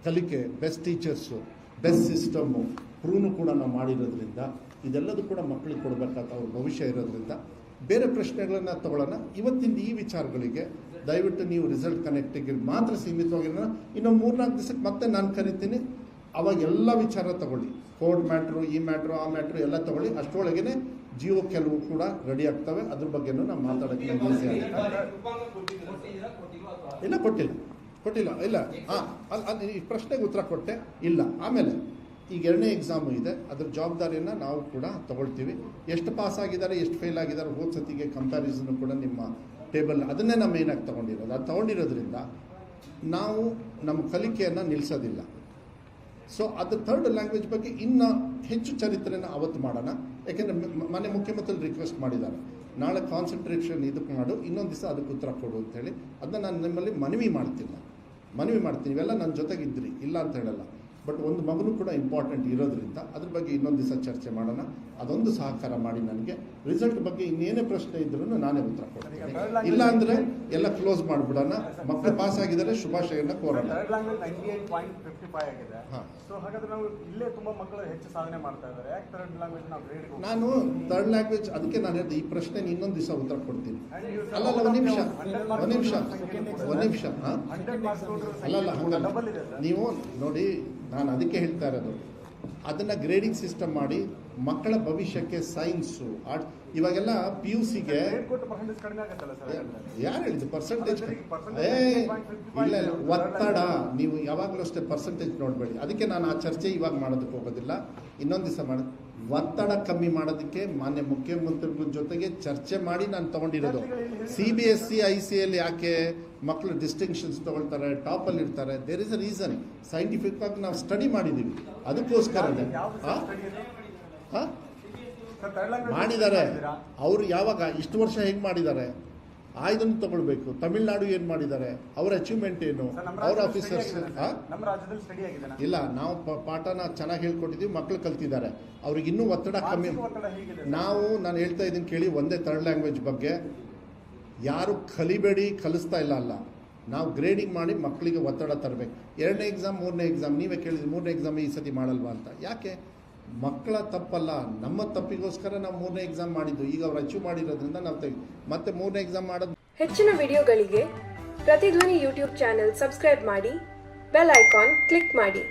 ಕಲಿಕೆ, ಬೆಸ್ಟ್ ಟೀಚರ್ಸು, ಬೆಸ್ಟ್ ಸಿಸ್ಟಮ್ಮು ಪ್ರೂನು ಕೂಡ ನಾವು ಮಾಡಿರೋದ್ರಿಂದ ಇದೆಲ್ಲದೂ ಕೂಡ ಮಕ್ಕಳಿಗೆ ಕೊಡಬೇಕಾದ ಅವ್ರ ಭವಿಷ್ಯ ಇರೋದ್ರಿಂದ ಬೇರೆ ಪ್ರಶ್ನೆಗಳನ್ನು ತಗೊಳ್ಳೋಣ. ಇವತ್ತಿಂದ ಈ ವಿಚಾರಗಳಿಗೆ ದಯವಿಟ್ಟು ನೀವು ರಿಸಲ್ಟ್ ಕನೆಕ್ಟಿಗೆ ಮಾತ್ರ ಸೀಮಿತವಾಗಿರೋಣ. ಇನ್ನು 3-4 ದಿವಸಕ್ಕೆ ಮತ್ತೆ ನಾನು ಕರಿತೀನಿ. ಅವಾಗ ಎಲ್ಲ ವಿಚಾರ ತಗೊಳ್ಳಿ, ಕೋರ್ಟ್ ಮ್ಯಾಟ್ರು, ಈ ಮ್ಯಾಟ್ರು, ಆ ಮ್ಯಾಟ್ರು ಎಲ್ಲ ತಗೊಳ್ಳಿ. ಅಷ್ಟರೊಳಗೇ ಜಿಯೋ ಕೆಲವು ಕೂಡ ರೆಡಿ ಆಗ್ತವೆ, ಅದ್ರ ಬಗ್ಗೆನೂ ನಾವು ಮಾತಾಡೋಕ್ಕೆ ಈಸಿ ಆಗುತ್ತೆ. ಇಲ್ಲ, ಕೊಟ್ಟಿಲ್ಲ ಇಲ್ಲ. ಈ ಪ್ರಶ್ನೆಗೆ ಉತ್ತರ ಕೊಟ್ಟೆ ಇಲ್ಲ. ಆಮೇಲೆ ಈಗ 2ನೇ ಎಕ್ಸಾಮು ಇದೆ, ಅದ್ರ ಜವಾಬ್ದಾರಿಯನ್ನು ನಾವು ಕೂಡ ತಗೊಳ್ತೀವಿ. ಎಷ್ಟು ಪಾಸ್ ಆಗಿದ್ದಾರೆ, ಎಷ್ಟು ಫೇಲ್ ಆಗಿದ್ದಾರೆ, ಹೋದ ಸತಿಗೆ ಕಂಪ್ಯಾರಿಸನ್ ಕೂಡ ನಿಮ್ಮ ಟೇಬಲ್, ಅದನ್ನೇ ನಾವು ಮೇಯ್ನಾಗಿ ತೊಗೊಂಡಿರೋದು. ಅದು ತೊಗೊಂಡಿರೋದ್ರಿಂದ ನಾವು ನಮ್ಮ ಕಲಿಕೆಯನ್ನು ನಿಲ್ಲಿಸೋದಿಲ್ಲ. ಸೊ ಅದು 3rd ಲ್ಯಾಂಗ್ವೇಜ್ ಬಗ್ಗೆ ಇನ್ನೂ ಹೆಚ್ಚು ಚರಿತ್ರೆಯನ್ನು ಅವತ್ತು ಮಾಡೋಣ. ಯಾಕೆಂದರೆ ಮೊನ್ನೆ ಮುಖ್ಯಮಂತ್ರಿ ರಿಕ್ವೆಸ್ಟ್ ಮಾಡಿದ್ದಾರೆ, ನಾಳೆ ಕಾನ್ಸಂಟ್ರೇಷನ್ ಇದಕ್ಕೆ ಮಾಡು, ಇನ್ನೊಂದು ದಿವಸ ಅದಕ್ಕೆ ಉತ್ತರ ಕೊಡು ಅಂತೇಳಿ ಅದನ್ನ ನಾನು ನಿಮ್ಮಲ್ಲಿ ಮನವಿ ಮಾಡ್ತೀನಿ. ಇವೆಲ್ಲ ನನ್ನ ಜೊತೆಗಿದ್ರಿ, ಇಲ್ಲ ಅಂತ ಹೇಳಲ್ಲ. ಬಟ್ ಒಂದು ಮಗನೂ ಕೂಡ ಇಂಪಾರ್ಟೆಂಟ್ ಇರೋದ್ರಿಂದ ಅದ್ರ ಬಗ್ಗೆ ಇನ್ನೊಂದು ದಿವಸ ಚರ್ಚೆ ಮಾಡೋಣ. ಅದೊಂದು ಸಹಕಾರ ಮಾಡಿ. ನನಗೆ ರಿಸಲ್ಟ್ ಬಗ್ಗೆ ಇನ್ನೇನೇ ಪ್ರಶ್ನೆ ಇದ್ರೂ ನಾನೇ ಉತ್ತರ ಕೊಡ್ತೀನಿ. ಇಲ್ಲ ಅಂದರೆ ಎಲ್ಲ ಕ್ಲೋಸ್ ಮಾಡಿಬಿಡೋಣ. ಮಕ್ಕಳು ಪಾಸ್ ಆಗಿದ್ದಾರೆ, ಶುಭಾಶಯನ ಕೋರೋಣ. ನಾನು ಥರ್ಡ್ ಲ್ಯಾಂಗ್ವೇಜ್ ಅದಕ್ಕೆ ನಾನು ಹೇಳಿದೆ ಈ ಪ್ರಶ್ನೆ ಇನ್ನೊಂದು ದಿವಸ ಉತ್ತರ ಕೊಡ್ತೀನಿ. ಅಲ್ಲಲ್ಲ ಒಂದು ನಿಮಿಷ ಅಲ್ಲಲ್ಲ ಹಂಗಲ್ಲ. ನೀವು ನೋಡಿ, ನಾನು ಅದಕ್ಕೆ ಹೇಳ್ತಾ ಇರೋದು, ಅದನ್ನು ಗ್ರೇಡಿಂಗ್ ಸಿಸ್ಟಮ್ ಮಾಡಿ ಮಕ್ಕಳ ಭವಿಷ್ಯಕ್ಕೆ ಸೈನ್ಸು ಆರ್ಟ್ ಇವಾಗೆಲ್ಲ PUCಗೆ ಯಾರು ಹೇಳಿದ್ದು ಪರ್ಸೆಂಟೇಜ್? ಇಲ್ಲ ಒತ್ತಡ. ನೀವು ಯಾವಾಗಲೂ ಅಷ್ಟೇ ಪರ್ಸೆಂಟೇಜ್ ನೋಡಬೇಡಿ. ಅದಕ್ಕೆ ನಾನು ಆ ಚರ್ಚೆ ಇವಾಗ ಮಾಡೋದಕ್ಕೆ ಹೋಗೋದಿಲ್ಲ, ಇನ್ನೊಂದು ದಿವಸ ಮಾಡೋದು. ಒತ್ತಡ ಕಮ್ಮಿ ಮಾಡೋದಕ್ಕೆ ಮಾನ್ಯ ಮುಖ್ಯಮಂತ್ರಿಗಳ ಜೊತೆಗೆ ಚರ್ಚೆ ಮಾಡಿ ನಾನು ತೊಗೊಂಡಿರೋದು. CBSE ICL ಯಾಕೆ ಮಕ್ಕಳು ಡಿಸ್ಟಿಂಕ್ಷನ್ಸ್ ತೊಗೊಳ್ತಾರೆ, ಟಾಪಲ್ಲಿ ಇರ್ತಾರೆ? There is a reason. Scientific ಆಗಿ ನಾವು ಸ್ಟಡಿ ಮಾಡಿದ್ದೀವಿ, ಅದಕ್ಕೋಸ್ಕರನೇ ಮಾಡಿದ್ದಾರೆ. ಅವರು ಯಾವಾಗ ಇಷ್ಟು ವರ್ಷ ಹೆಂಗೆ ಮಾಡಿದ್ದಾರೆ ಆಯ್ದನ್ನು ತಗೊಳ್ಬೇಕು. ತಮಿಳ್ನಾಡು ಏನು ಮಾಡಿದ್ದಾರೆ, ಅವರ ಅಚೀವ್ಮೆಂಟ್ ಏನು, ಅವರ ಆಫೀಸರ್ಸ್ ಇಲ್ಲ. ನಾವು ಪಾಠನ ಚೆನ್ನಾಗಿ ಹೇಳ್ಕೊಟ್ಟಿದ್ದೀವಿ, ಮಕ್ಕಳು ಕಲ್ತಿದ್ದಾರೆ. ಅವ್ರಿಗೆ ಇನ್ನೂ ಒತ್ತಡ ಕಮ್ಮಿ. ನಾನು ಹೇಳ್ತಾ ಇದ್ದೀನಿ ಕೇಳಿ, ಒಂದೇ ಥರ್ಡ್ ಲ್ಯಾಂಗ್ವೇಜ್ ಬಗ್ಗೆ ಯಾರು ಕಲಿಬೇಡಿ ಕಲಿಸ್ತಾ ಇಲ್ಲ. ನಾವು ಗ್ರೇಡಿಂಗ್ ಮಾಡಿ ಮಕ್ಕಳಿಗೆ ಒತ್ತಡ ತರಬೇಕು. 2ನೇ ಎಕ್ಸಾಮ್ 3ನೇ ಎಕ್ಸಾಮ್ ನೀವೇ ಕೇಳಿದ್ರಿ, 3ನೇ ಎಕ್ಸಾಮ್ ಈ ಸತಿ ಮಾಡಲ್ವಾ ಅಂತ. ಯಾಕೆ? ಮಕ್ಕಳ ತಪ್ಪಲ್ಲ, ನಮ್ಮ ತಪ್ಪಿಗೋಸ್ಕರ ನಾವು 3ನೇ ಎಕ್ಸಾಮ್ ಮಾಡಿದ್ದು. ಈಗ ಅವ್ರು ಅಚೀವ್ ಮಾಡಿರೋದ್ರಿಂದ ನಾವು ಮತ್ತೆ 3ನೇ ಎಕ್ಸಾಮ್ ಮಾಡೋದು. ಹೆಚ್ಚಿನ ವಿಡಿಯೋಗಳಿಗೆ ಪ್ರತಿಧ್ವನಿ ಯೂಟ್ಯೂಬ್ ಚಾನೆಲ್ ಸಬ್ಸ್ಕ್ರೈಬ್ ಮಾಡಿ, ಬೆಲ್ ಐಕಾನ್ ಕ್ಲಿಕ್ ಮಾಡಿ.